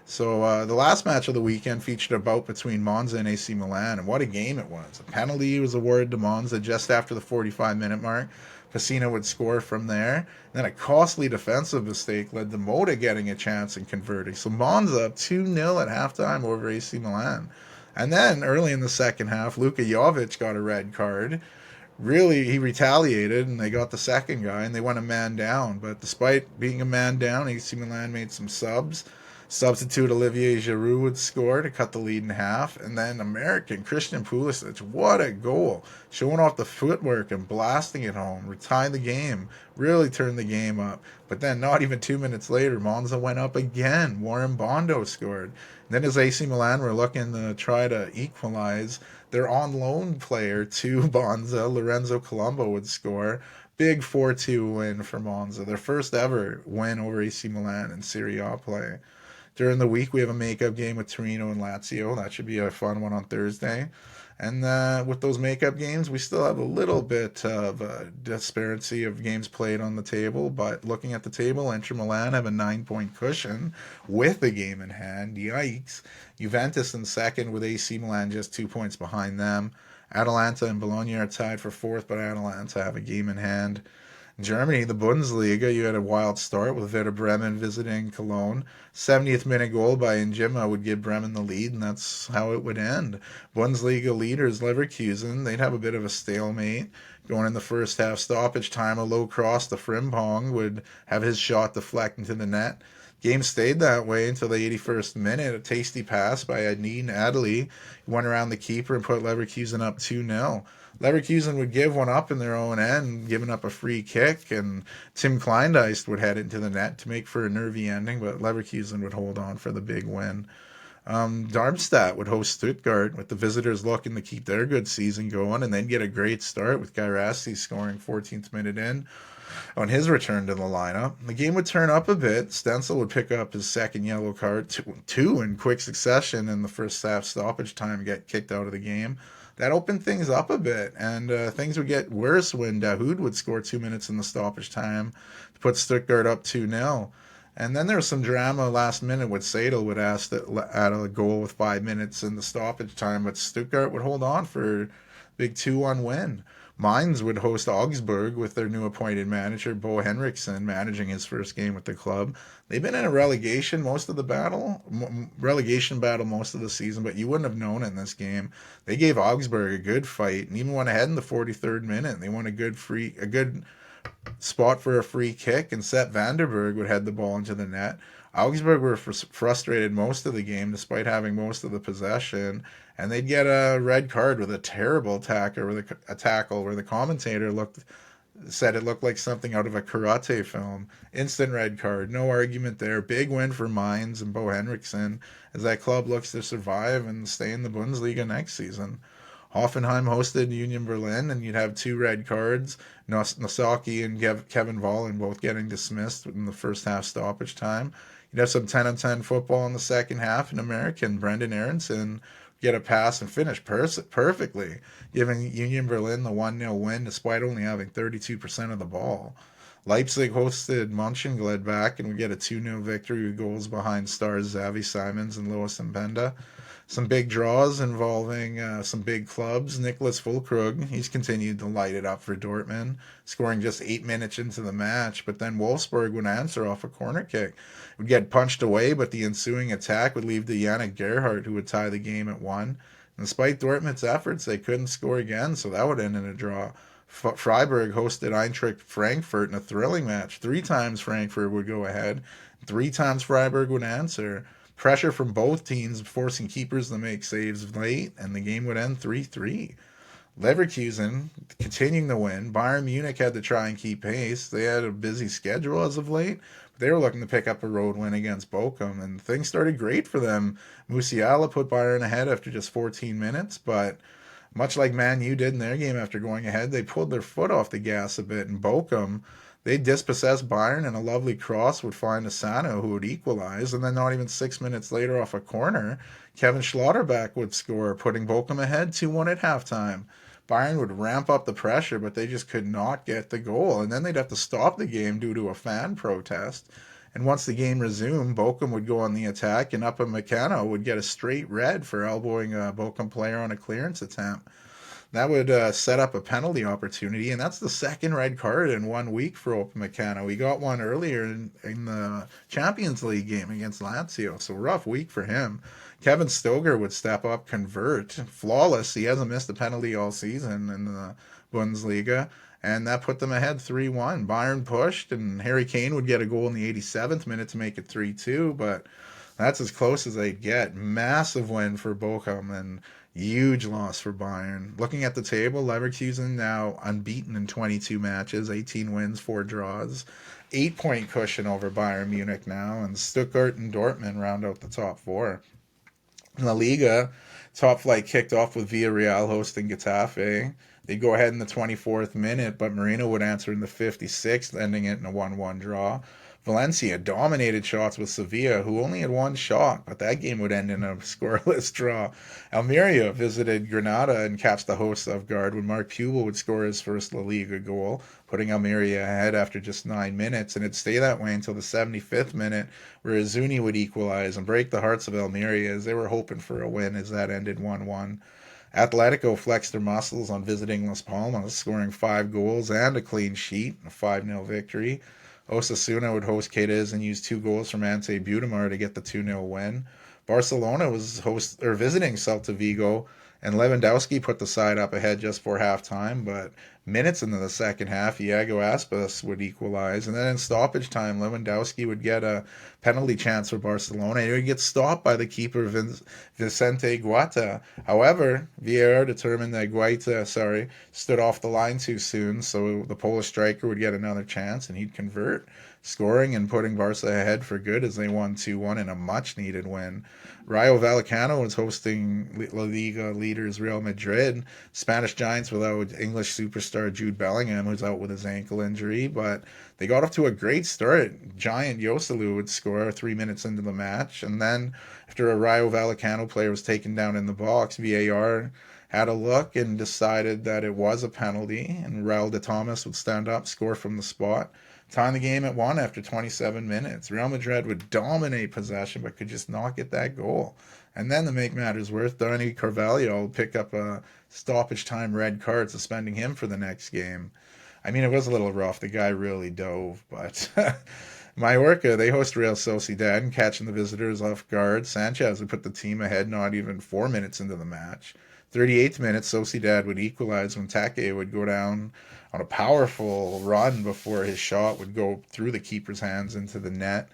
So the last match of the weekend featured a bout between Monza and AC Milan, and what a game it was. A penalty was awarded to Monza just after the 45-minute mark. Pacino would score from there. And then a costly defensive mistake led to Motta getting a chance and converting. So Monza up 2-0 at halftime over AC Milan. And then early in the second half, Luka Jovic got a red card. Really, he retaliated, and they got the second guy, and they went a man down. But despite being a man down, AC Milan made some subs. Substitute Olivier Giroud would score to cut the lead in half, and then American Christian Pulisic, what a goal! Showing off the footwork and blasting it home, tying the game, really turned the game up. But then, not even 2 minutes later, Monza went up again. Warren Bondo scored. And then, as AC Milan were looking to try to equalize, their on loan player to Monza, Lorenzo Colombo, would score. Big 4-2 win for Monza, their first ever win over AC Milan in Serie A play. During the week, we have a makeup game with Torino and Lazio. That should be a fun one on Thursday. And with those makeup games, we still have a little bit of a disparity of games played on the table. But looking at the table, Inter Milan have a 9 point cushion with a game in hand. Yikes. Juventus in second with AC Milan just 2 points behind them. Atalanta and Bologna are tied for fourth, but Atalanta have a game in hand. In Germany, the Bundesliga, you had a wild start with Werder Bremen visiting Cologne. 70th minute goal by Njima would give Bremen the lead, and that's how it would end. Bundesliga leaders Leverkusen, they'd have a bit of a stalemate. Going in the first half stoppage time, a low cross to Frimpong would have his shot deflect into the net. Game stayed that way until the 81st minute. A tasty pass by Adine Adli went around the keeper and put Leverkusen up 2-0. Leverkusen would give one up in their own end, giving up a free kick, and Tim Kleindienst would head into the net to make for a nervy ending, but Leverkusen would hold on for the big win. Darmstadt would host Stuttgart, with the visitors looking to keep their good season going, and then get a great start with Guirassy scoring 14th minute in on his return to the lineup. The game would turn up a bit. Stenzel would pick up his second yellow card, two in quick succession in the first half stoppage time, get kicked out of the game. That opened things up a bit, and things would get worse when Dahoud would score 2 minutes in the stoppage time to put Stuttgart up 2-0. And then there was some drama last minute with Seidel would ask that add a goal with 5 minutes in the stoppage time, but Stuttgart would hold on for a big 2-1 win. Mainz would host Augsburg with their new appointed manager, Bo Henriksen, managing his first game with the club. They've been in a relegation most of the relegation battle most of the season, but you wouldn't have known it in this game. They gave Augsburg a good fight and even went ahead in the 43rd minute. They won a good spot for a free kick, and Sepp Vanderberg would head the ball into the net. Augsburg were frustrated most of the game despite having most of the possession, and they'd get a red card with a terrible tackle where the commentator said it looked like something out of a karate film. Instant red card, no argument there. Big win for Mainz and Bo Henriksen as that club looks to survive and stay in the Bundesliga next season. Hoffenheim hosted Union Berlin, and you'd have two red cards. Nosaki and Kevin Vollen both getting dismissed in the first half stoppage time. You'd have some 10-on-10 football in the second half, and American Brendan Aronson get a pass and finish perfectly, giving Union Berlin the 1-0 win despite only having 32% of the ball. Leipzig hosted Mönchengladbach and would get a 2-0 victory with goals behind stars Xavi Simons and Lois Mbenda. Some big draws involving some big clubs. Nicholas Füllkrug, he's continued to light it up for Dortmund, scoring just 8 minutes into the match. But then Wolfsburg would answer off a corner kick. It would get punched away, but the ensuing attack would leave to Yannick Gerhardt, who would tie the game at 1. And despite Dortmund's efforts, they couldn't score again, so that would end in a draw. Freiburg hosted Eintracht Frankfurt in a thrilling match. 3 times Frankfurt would go ahead. 3 times Freiburg would answer. Pressure from both teams forcing keepers to make saves late, and the game would end 3-3. Leverkusen continuing to win. Bayern Munich had to try and keep pace. They had a busy schedule as of late, but they were looking to pick up a road win against Bochum, and things started great for them. Musiala put Bayern ahead after just 14 minutes, but much like Man U did in their game after going ahead, they pulled their foot off the gas a bit, and Bochum, they dispossessed Bayern, and a lovely cross would find Asano, who would equalize, and then not even 6 minutes later off a corner, Kevin Schlotterbeck would score, putting Bochum ahead 2-1 at halftime. Bayern would ramp up the pressure, but they just could not get the goal, and then they'd have to stop the game due to a fan protest. And once the game resumed, Bochum would go on the attack, and Upamecano would get a straight red for elbowing a Bochum player on a clearance attempt. That would set up a penalty opportunity, and that's the second red card in 1 week for Upamecano. He got one earlier in the Champions League game against Lazio, so rough week for him. Kevin Stoger would step up, convert, flawless. He hasn't missed a penalty all season in the Bundesliga, and that put them ahead 3-1. Bayern pushed, and Harry Kane would get a goal in the 87th minute to make it 3-2, but That's as close as they get. Massive win for Bochum and huge loss for Bayern. Looking at the table, Leverkusen now unbeaten in 22 matches, 18 wins, 4 draws. 8 point cushion over Bayern Munich now, and Stuttgart and Dortmund round out the top 4. In La Liga, top flight kicked off with Villarreal hosting Getafe. They'd go ahead in the 24th minute, but Marino would answer in the 56th, ending it in a 1-1 draw. Valencia dominated shots with Sevilla, who only had one shot, but that game would end in a scoreless draw. Almeria visited Granada and catch the hosts off guard when Mark Pubel would score his first La Liga goal, putting Almeria ahead after just 9 minutes, and it'd stay that way until the 75th minute, where Izuni would equalize and break the hearts of Almeria as they were hoping for a win as that ended 1-1. Atletico flexed their muscles on visiting Las Palmas, scoring 5 goals and a clean sheet, a 5-0 victory. Osasuna would host Cadiz and use 2 goals from Ante Budimar to get the 2-0 win. Barcelona was visiting Celta Vigo, and Lewandowski put the side up ahead just before halftime, but minutes into the second half, Iago Aspas would equalize, and then in stoppage time, Lewandowski would get a penalty chance for Barcelona. He would get stopped by the keeper Vicente Guaita. However, VAR determined that Guaita, stood off the line too soon, so the Polish striker would get another chance, and he'd convert, scoring and putting Barca ahead for good as they won 2-1 in a much-needed win. Rayo Vallecano was hosting La Liga leaders Real Madrid. Spanish Giants without English superstar Jude Bellingham, who's out with his ankle injury, but they got off to a great start. Giant Joselu would score 3 minutes into the match, and then after a Rayo Vallecano player was taken down in the box, VAR had a look and decided that it was a penalty, and Raul de Thomas would stand up, score from the spot, tying the game at 1 after 27 minutes. Real Madrid would dominate possession but could just not get that goal. And then to make matters worse, Dani Carvalho would pick up a stoppage time red card, suspending him for the next game. I mean, it was a little rough. The guy really dove, but Mallorca, they host Real Sociedad and catching the visitors off guard. Sanchez would put the team ahead not even 4 minutes into the match. 38th minute, Sociedad would equalize when Take would go down on a powerful run before his shot would go through the keeper's hands into the net.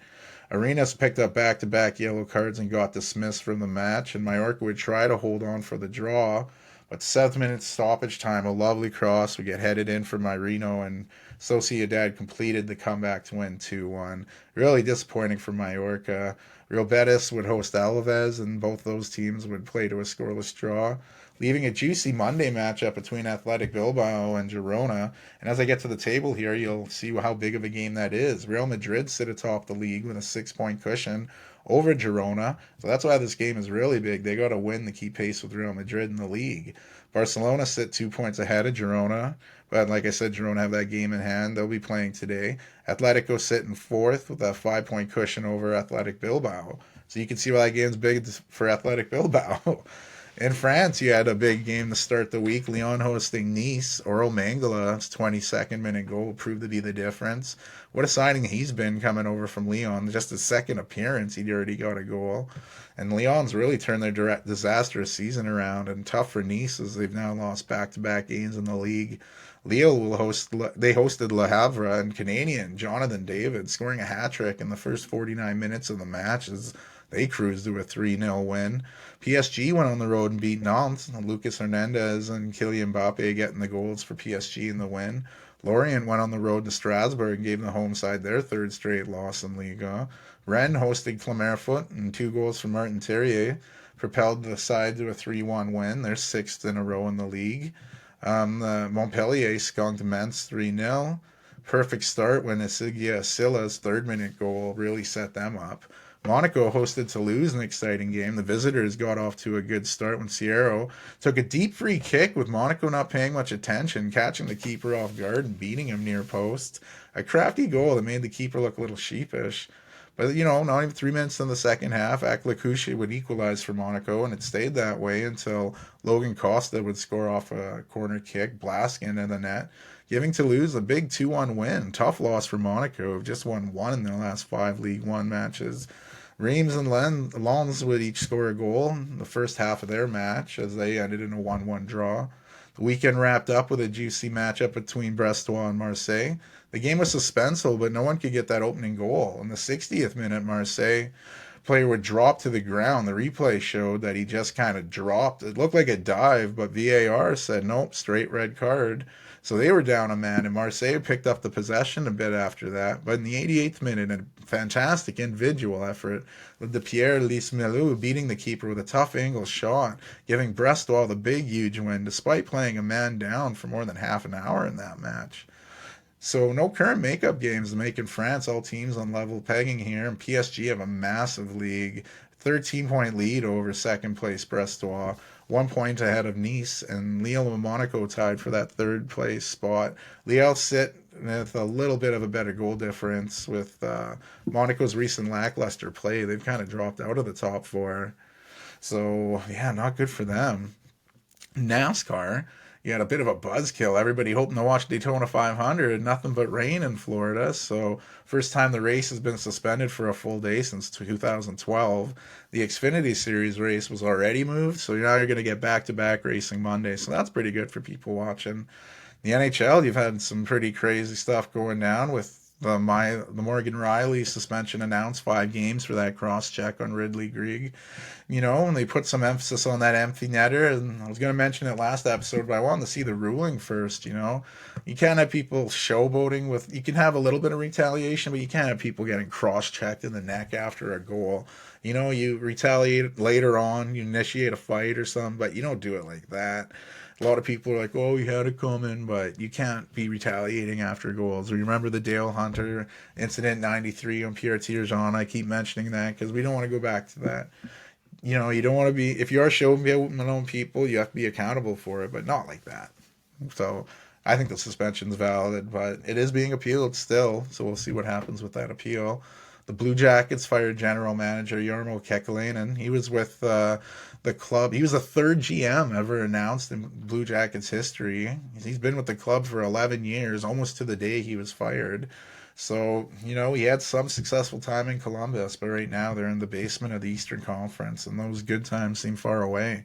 Arenas picked up back-to-back yellow cards and got dismissed from the match, and Mallorca would try to hold on for the draw, but 7th minute stoppage time, a lovely cross would get headed in for Marino, and Sociedad completed the comeback to win 2-1. Really disappointing for Mallorca. Real Betis would host Alaves, and both those teams would play to a scoreless draw, leaving a juicy Monday matchup between Athletic Bilbao and Girona. And as I get to the table here, you'll see how big of a game that is. Real Madrid sit atop the league with a 6-point cushion over Girona. So that's why this game is really big. They got to win to keep pace with Real Madrid in the league. Barcelona sit 2 points ahead of Girona. But like I said, Girona have that game in hand. They'll be playing today. Atletico sit in 4th with a 5-point cushion over Athletic Bilbao. So you can see why that game's big for Athletic Bilbao. In France, you had a big game to start the week. Lyon hosting Nice. Oro Mangala's 22nd minute goal proved to be the difference. What a signing he's been coming over from Lyon. Just his second appearance, he'd already got a goal. And Lyon's really turned their disastrous season around, and tough for Nice as they've now lost back-to-back games in the league. Lille they hosted Le Havre, and Canadian Jonathan David scoring a hat-trick in the first 49 minutes of the match as they cruised to a 3-0 win. PSG went on the road and beat Nantes. Lucas Hernandez and Kylian Mbappe getting the goals for PSG in the win. Lorient went on the road to Strasbourg and gave the home side their 3rd straight loss in Liga. Rennes hosted Clermont, and 2 goals from Martin Terrier propelled the side to a 3-1 win. They're 6th in a row in the league. Montpellier skunked Metz 3-0. Perfect start when Isigia Silla's 3rd minute goal really set them up. Monaco hosted Toulouse in an exciting game. The visitors got off to a good start when Sierro took a deep free kick with Monaco not paying much attention, catching the keeper off guard and beating him near post. A crafty goal that made the keeper look a little sheepish. But, not even 3 minutes in the second half, Aklakouche would equalize for Monaco, and it stayed that way until Logan Costa would score off a corner kick, blasting into the net, giving Toulouse a big 2-1 win. Tough loss for Monaco, who've just won 1 in their last 5 League One matches. Reims and Lens would each score a goal in the first half of their match as they ended in a 1-1 draw. The weekend wrapped up with a juicy matchup between Brestois and Marseille. The game was suspenseful, but no one could get that opening goal. In the 60th minute, Marseille player would drop to the ground. The replay showed that he just kind of dropped. It looked like a dive, but VAR said nope, straight red card. So they were down a man, and Marseille picked up the possession a bit after that. But in the 88th minute, a fantastic individual effort with the Pierre Lismelou beating the keeper with a tough angle shot, giving Brestois the big, huge win, despite playing a man down for more than half an hour in that match. So no current makeup games to make in France. All teams on level pegging here, and PSG have a massive league, 13-point lead over second place Brestois, 1 point ahead of Nice, and Lille and Monaco tied for that third place spot. Lille sit with a little bit of a better goal difference with Monaco's recent lackluster play. They've kind of dropped out of the top four. So yeah, not good for them. NASCAR, you had a bit of a buzzkill. Everybody hoping to watch Daytona 500. Nothing but rain in Florida. So first time the race has been suspended for a full day since 2012. The Xfinity Series race was already moved, so now you're going to get back-to-back racing Monday. So that's pretty good for people watching. The NHL, you've had some pretty crazy stuff going down with the Morgan Riley suspension announced, 5 games for that cross check on Ridley Greig. And they put some emphasis on that empty netter, and I was going to mention it last episode, but I wanted to see the ruling first. You can't have people showboating with, you can have a little bit of retaliation, but you can't have people getting cross checked in the neck after a goal. You retaliate later on, you initiate a fight or something, but you don't do it like that. A lot of people are like, oh, he had it coming, but you can't be retaliating after goals. Remember the Dale Hunter incident 93 on Pierre Tirjan? I keep mentioning that because we don't want to go back to that. You don't want to be, if you are showing on people, you have to be accountable for it, but not like that. So I think the suspension's valid, but it is being appealed still, so we'll see what happens with that appeal. The Blue Jackets fired general manager Jarmo Kekalainen. He was with the club. He was the third GM ever announced in Blue Jackets history. He's been with the club for 11 years, almost to the day he was fired. So, he had some successful time in Columbus, but right now they're in the basement of the Eastern Conference, and those good times seem far away.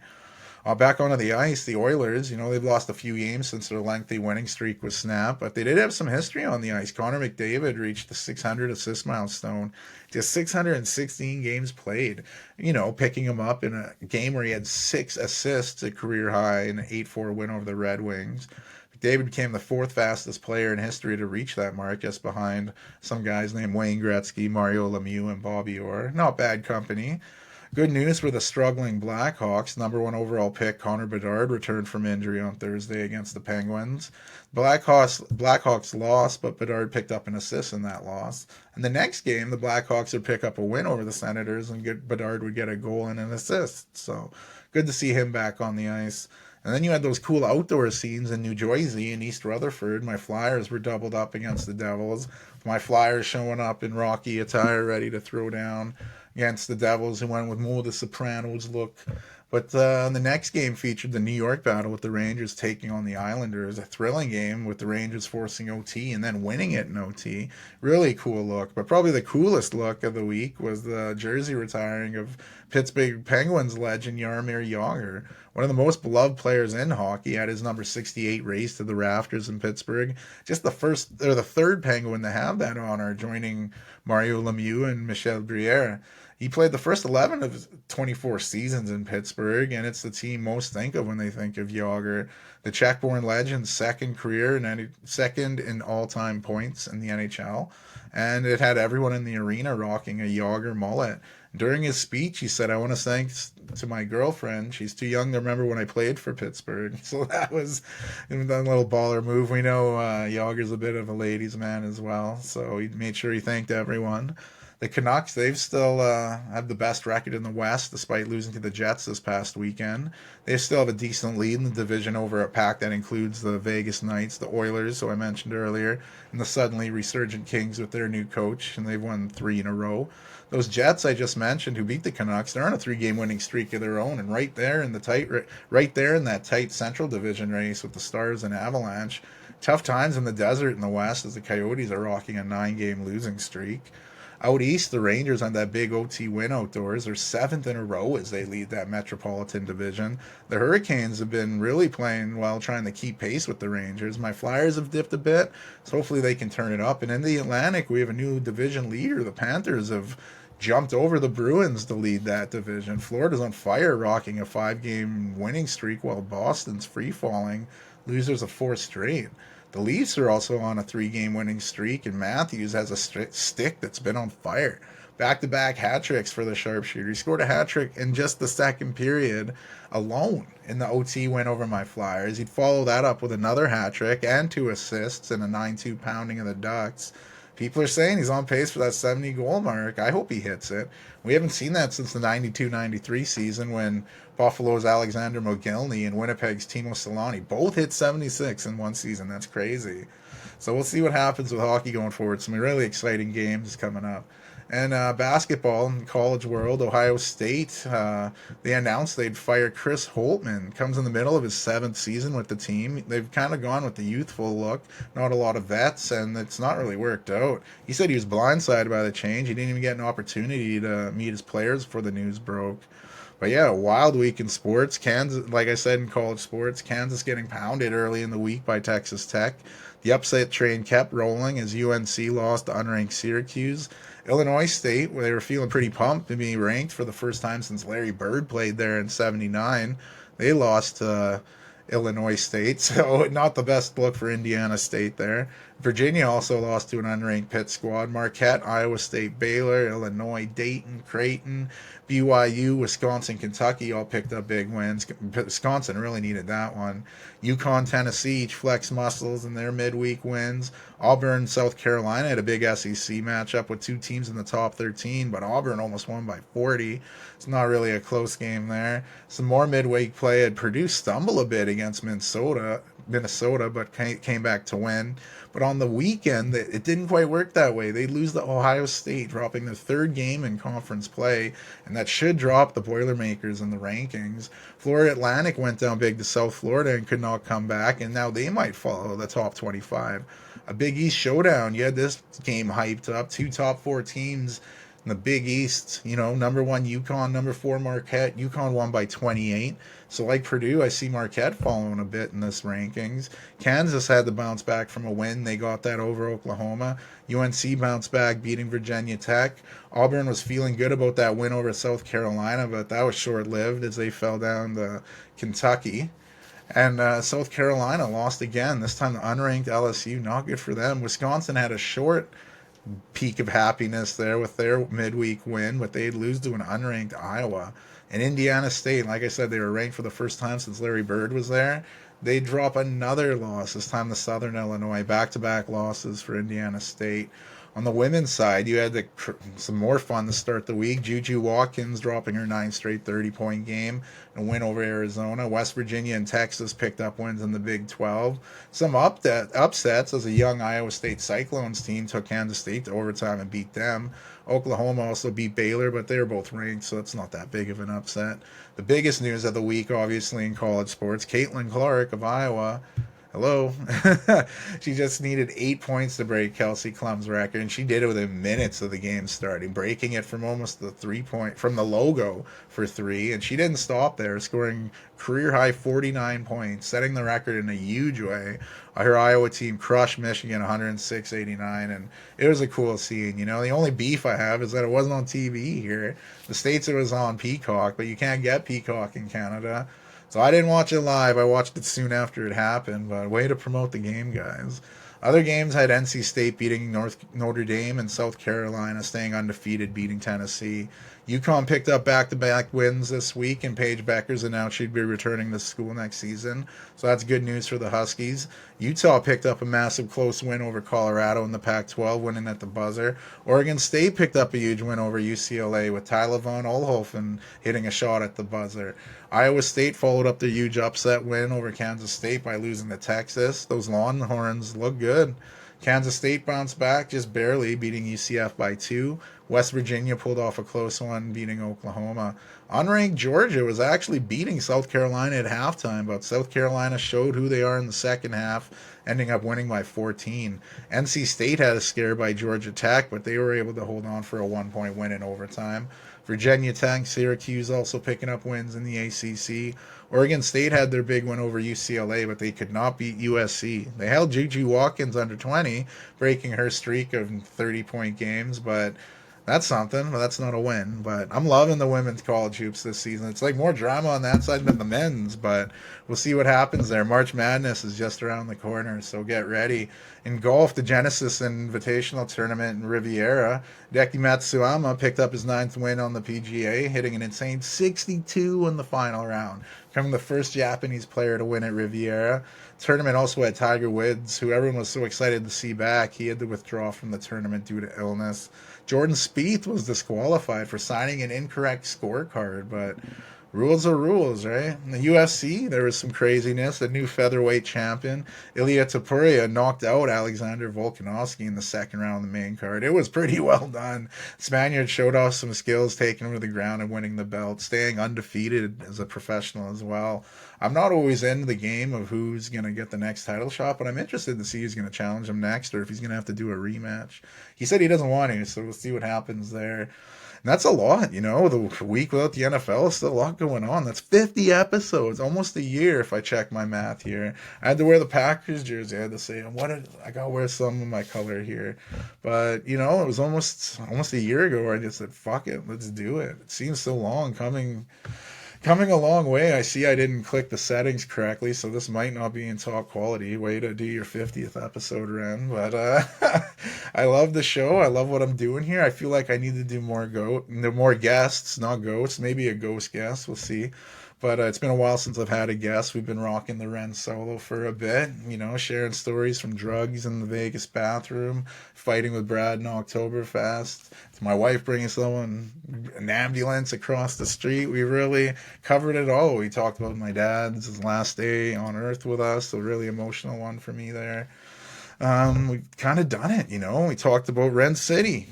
Back onto the ice, the Oilers, they've lost a few games since their lengthy winning streak was snapped, but they did have some history on the ice. Connor McDavid reached the 600 assist milestone, just 616 games played, picking him up in a game where he had 6 assists, a career high, in an 8-4 win over the Red Wings. McDavid became the 4th fastest player in history to reach that mark, just behind some guys named Wayne Gretzky, Mario Lemieux, and Bobby Orr. Not bad company. Good news for the struggling Blackhawks. Number 1 overall pick Connor Bedard returned from injury on Thursday against the Penguins. Blackhawks lost, but Bedard picked up an assist in that loss. And the next game, the Blackhawks would pick up a win over the Senators, and Bedard would get a goal and an assist. So good to see him back on the ice. And then you had those cool outdoor scenes in New Jersey and East Rutherford. My Flyers were doubled up against the Devils. My Flyers showing up in Rocky attire, ready to throw down against the Devils, who went with more of the Sopranos look. But the next game featured the New York battle with the Rangers taking on the Islanders. A thrilling game with the Rangers forcing OT and then winning it in OT. Really cool look. But probably the coolest look of the week was the jersey retiring of Pittsburgh Penguins legend Jaromir Jagr. One of the most beloved players in hockey, had his number 68 raised to the rafters in Pittsburgh. Just the third Penguin to have that honor, joining Mario Lemieux and Michel Briere. He played the first 11 of 24 seasons in Pittsburgh, and it's the team most think of when they think of Jagr. The Czech-born legend's second in all-time points in the NHL, and it had everyone in the arena rocking a Jagr mullet. During his speech, he said, "I want to thank to my girlfriend. She's too young to remember when I played for Pittsburgh." So that was a little baller move. We know Jagr's a bit of a ladies' man as well, so he made sure he thanked everyone. The Canucks, they've still have the best record in the West, despite losing to the Jets this past weekend. They still have a decent lead in the division over a pack that includes the Vegas Knights, the Oilers, who I mentioned earlier, and the suddenly resurgent Kings with their new coach, and they've won 3 in a row. Those Jets I just mentioned, who beat the Canucks, they're on a 3-game winning streak of their own, and right there in that tight Central Division race with the Stars and Avalanche. Tough times in the desert in the West as the Coyotes are rocking a 9-game losing streak. Out east, the Rangers on that big OT win outdoors are 7th in a row as they lead that Metropolitan Division. The Hurricanes have been really playing well, trying to keep pace with the Rangers. My Flyers have dipped a bit, so hopefully they can turn it up. And in the Atlantic, we have a new division leader. The Panthers have jumped over the Bruins to lead that division. Florida's on fire, rocking a 5-game winning streak while Boston's free falling, losers of 4 straight. The Leafs are also on a 3-game winning streak, and Matthews has a stick that's been on fire. Back-to-back hat tricks for the sharpshooter. He scored a hat trick in just the second period alone in the OT win over my Flyers. He'd follow that up with another hat trick and 2 assists and a 9-2 pounding of the Ducks. People are saying he's on pace for that 70 goal mark. I hope he hits it. We haven't seen that since the 92-93 season when Buffalo's Alexander Mogilny and Winnipeg's Timo Solani both hit 76 in one season. That's crazy. So we'll see what happens with hockey going forward. Some really exciting games coming up. And basketball in the college world, Ohio State, they announced they'd fire Chris Holtmann. Comes in the middle of his 7th season with the team. They've kind of gone with the youthful look, not a lot of vets, and it's not really worked out. He said he was blindsided by the change. He didn't even get an opportunity to meet his players before the news broke. But yeah, a wild week in sports. Kansas, like I said in college sports, Kansas getting pounded early in the week by Texas Tech. The upset train kept rolling as UNC lost to unranked Syracuse. Illinois State, where they were feeling pretty pumped to be ranked for the first time since Larry Bird played there in '79, they lost to Illinois State, so not the best look for Indiana State there. Virginia also lost to an unranked Pitt squad. Marquette, Iowa State, Baylor, Illinois, Dayton, Creighton, BYU, Wisconsin, Kentucky all picked up big wins. Wisconsin really needed that one. UConn, Tennessee each flexed muscles in their midweek wins. Auburn, South Carolina had a big SEC matchup with 2 teams in the top 13, but Auburn almost won by 40. It's not really a close game there. Some more midweek play had Purdue stumble a bit against Minnesota, but came back to win. But on the weekend, it didn't quite work that way. They lose to Ohio State, dropping their 3rd game in conference play, and that should drop the Boilermakers in the rankings. Florida Atlantic went down big to South Florida and could not come back, and now they might follow the top 25. A Big East showdown. You had this game hyped up. 2 top 4 teams in the Big East, number 1 UConn, number 4 Marquette. UConn won by 28. So like Purdue, I see Marquette following a bit in this rankings. Kansas had to bounce back from a win. They got that over Oklahoma. UNC bounced back, beating Virginia Tech. Auburn was feeling good about that win over South Carolina, but that was short-lived as they fell down to Kentucky. And South Carolina lost again, this time the unranked LSU. Not good for them. Wisconsin had a short peak of happiness there with their midweek win, but they'd lose to an unranked Iowa. And Indiana State, like I said, they were ranked for the first time since Larry Bird was there. They drop another loss, this time to Southern Illinois. Back-to-back losses for Indiana State. On the women's side, you had some more fun to start the week. Juju Watkins dropping her 9th straight 30-point game and win over Arizona. West Virginia and Texas picked up wins in the Big 12. Some upsets as a young Iowa State Cyclones team took Kansas State to overtime and beat them. Oklahoma also beat Baylor, but they were both ranked, so it's not that big of an upset. The biggest news of the week, obviously, in college sports, Caitlin Clark of Iowa. Hello. She just needed 8 points to break Kelsey Klum's record, and she did it within minutes of the game starting, breaking it from almost the 3-point, from the logo for 3, and she didn't stop there, scoring career-high 49 points, setting the record in a huge way. Her Iowa team crushed Michigan 106-89, and it was a cool scene. The only beef I have is that it wasn't on TV here. The States it was on Peacock, but you can't get Peacock in Canada. So I didn't watch it live. I watched it soon after it happened, but way to promote the game, guys. Other games had NC State beating Notre Dame and South Carolina staying undefeated, beating Tennessee. UConn picked up back-to-back wins this week, and Paige Beckers announced she'd be returning to school next season. So that's good news for the Huskies. Utah picked up a massive close win over Colorado in the Pac-12, winning at the buzzer. Oregon State picked up a huge win over UCLA with Tyler Von Oelhoffen hitting a shot at the buzzer. Iowa State followed up their huge upset win over Kansas State by losing to Texas. Those Longhorns look good. Kansas State bounced back just barely, beating UCF by 2. West Virginia pulled off a close one, beating Oklahoma. Unranked Georgia was actually beating South Carolina at halftime, but South Carolina showed who they are in the second half, ending up winning by 14. NC State had a scare by Georgia Tech, but they were able to hold on for a 1-point win in overtime. Virginia Tech, Syracuse also picking up wins in the ACC. Oregon State had their big win over UCLA, but they could not beat USC. They held Juju Watkins under 20, breaking her streak of 30-point games, but That's something, but that's not a win. But I'm loving the women's college hoops this season. It's like more drama on that side than the men's, but we'll see what happens there. March Madness is just around the corner, so get ready. In golf, the Genesis Invitational Tournament in Riviera, Deki Matsuyama picked up his ninth win on the PGA, hitting an insane 62 in the final round, becoming the first Japanese player to win at Riviera. Tournament also had Tiger Woods, who everyone was so excited to see back. He had to withdraw from the tournament due to illness. Jordan Spieth was disqualified for signing an incorrect scorecard, but rules are rules, right? In the UFC, there was some craziness. The new featherweight champion, Ilya Topuria, knocked out Alexander Volkanovski in the second round of the main card. It was pretty well done. Spaniard showed off some skills, taking him to the ground and winning the belt, staying undefeated as a professional as well. I'm not always into the game of who's going to get the next title shot, but I'm interested to see who's going to challenge him next or if he's going to have to do a rematch. He said he doesn't want to, so we'll see what happens there. And that's a lot, you know. The week without the NFL is still a lot going on. That's 50 episodes, almost a year if I check my math here. I had to wear the Packers jersey. I had to say, I gotta wear some of my color here. But you know, it was almost a year ago where I just said, "Fuck it, let's do it." It seems so long coming a long way. I see I didn't click the settings correctly, so this might not be in top quality. Way to do your 50th episode, Ren. But I love the show. I love what I'm doing here. I feel like I need to do more guests, not ghosts. Maybe a ghost guest. We'll see. But it's been a while since I've had a guest. We've been rocking the Ren solo for a bit, you know, sharing stories from drugs in the Vegas bathroom, fighting with Brad in Oktoberfest, to my wife bringing someone, an ambulance across the street. We really covered it all. We talked about my dad's his last day on Earth with us, a really emotional one for me there. We've kind of done it, you know. We talked about Rencity.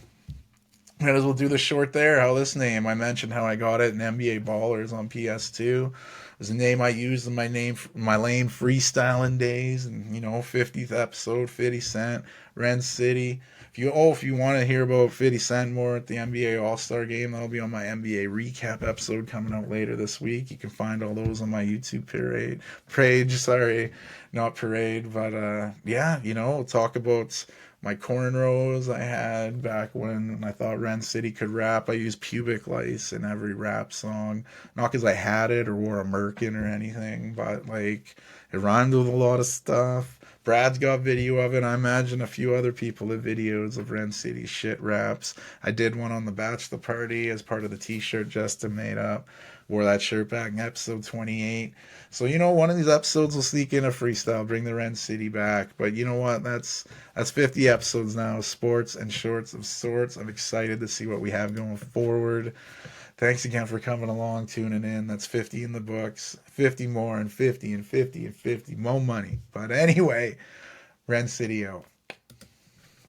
Might as well do the short there. How this name? I mentioned how I got it in NBA Ballers on PS2. It was a name I used in my lame freestyling days, and you know, 50th episode, 50 Cent, Rencity. If you want to hear about 50 Cent more at the NBA All-Star Game, that'll be on my NBA recap episode coming out later this week. You can find all those on my YouTube page. Sorry, not parade, but yeah, you know, we'll talk about my cornrows I had back when I thought Rencity could rap. I used pubic lice in every rap song. Not because I had it or wore a merkin or anything, but like it rhymed with a lot of stuff. Brad's got video of it. I imagine a few other people have videos of Rencity shit raps. I did one on the bachelor party as part of the t-shirt Justin made up. Wore that shirt back in episode 28. So, you know, one of these episodes will sneak in a freestyle, bring the Rencity back. But you know what? That's 50 episodes now, sports and shorts of sorts. I'm excited to see what we have going forward. Thanks again for coming along, tuning in. That's 50 in the books, 50 more, and 50 and 50 and 50. More money. But anyway, Rencity out.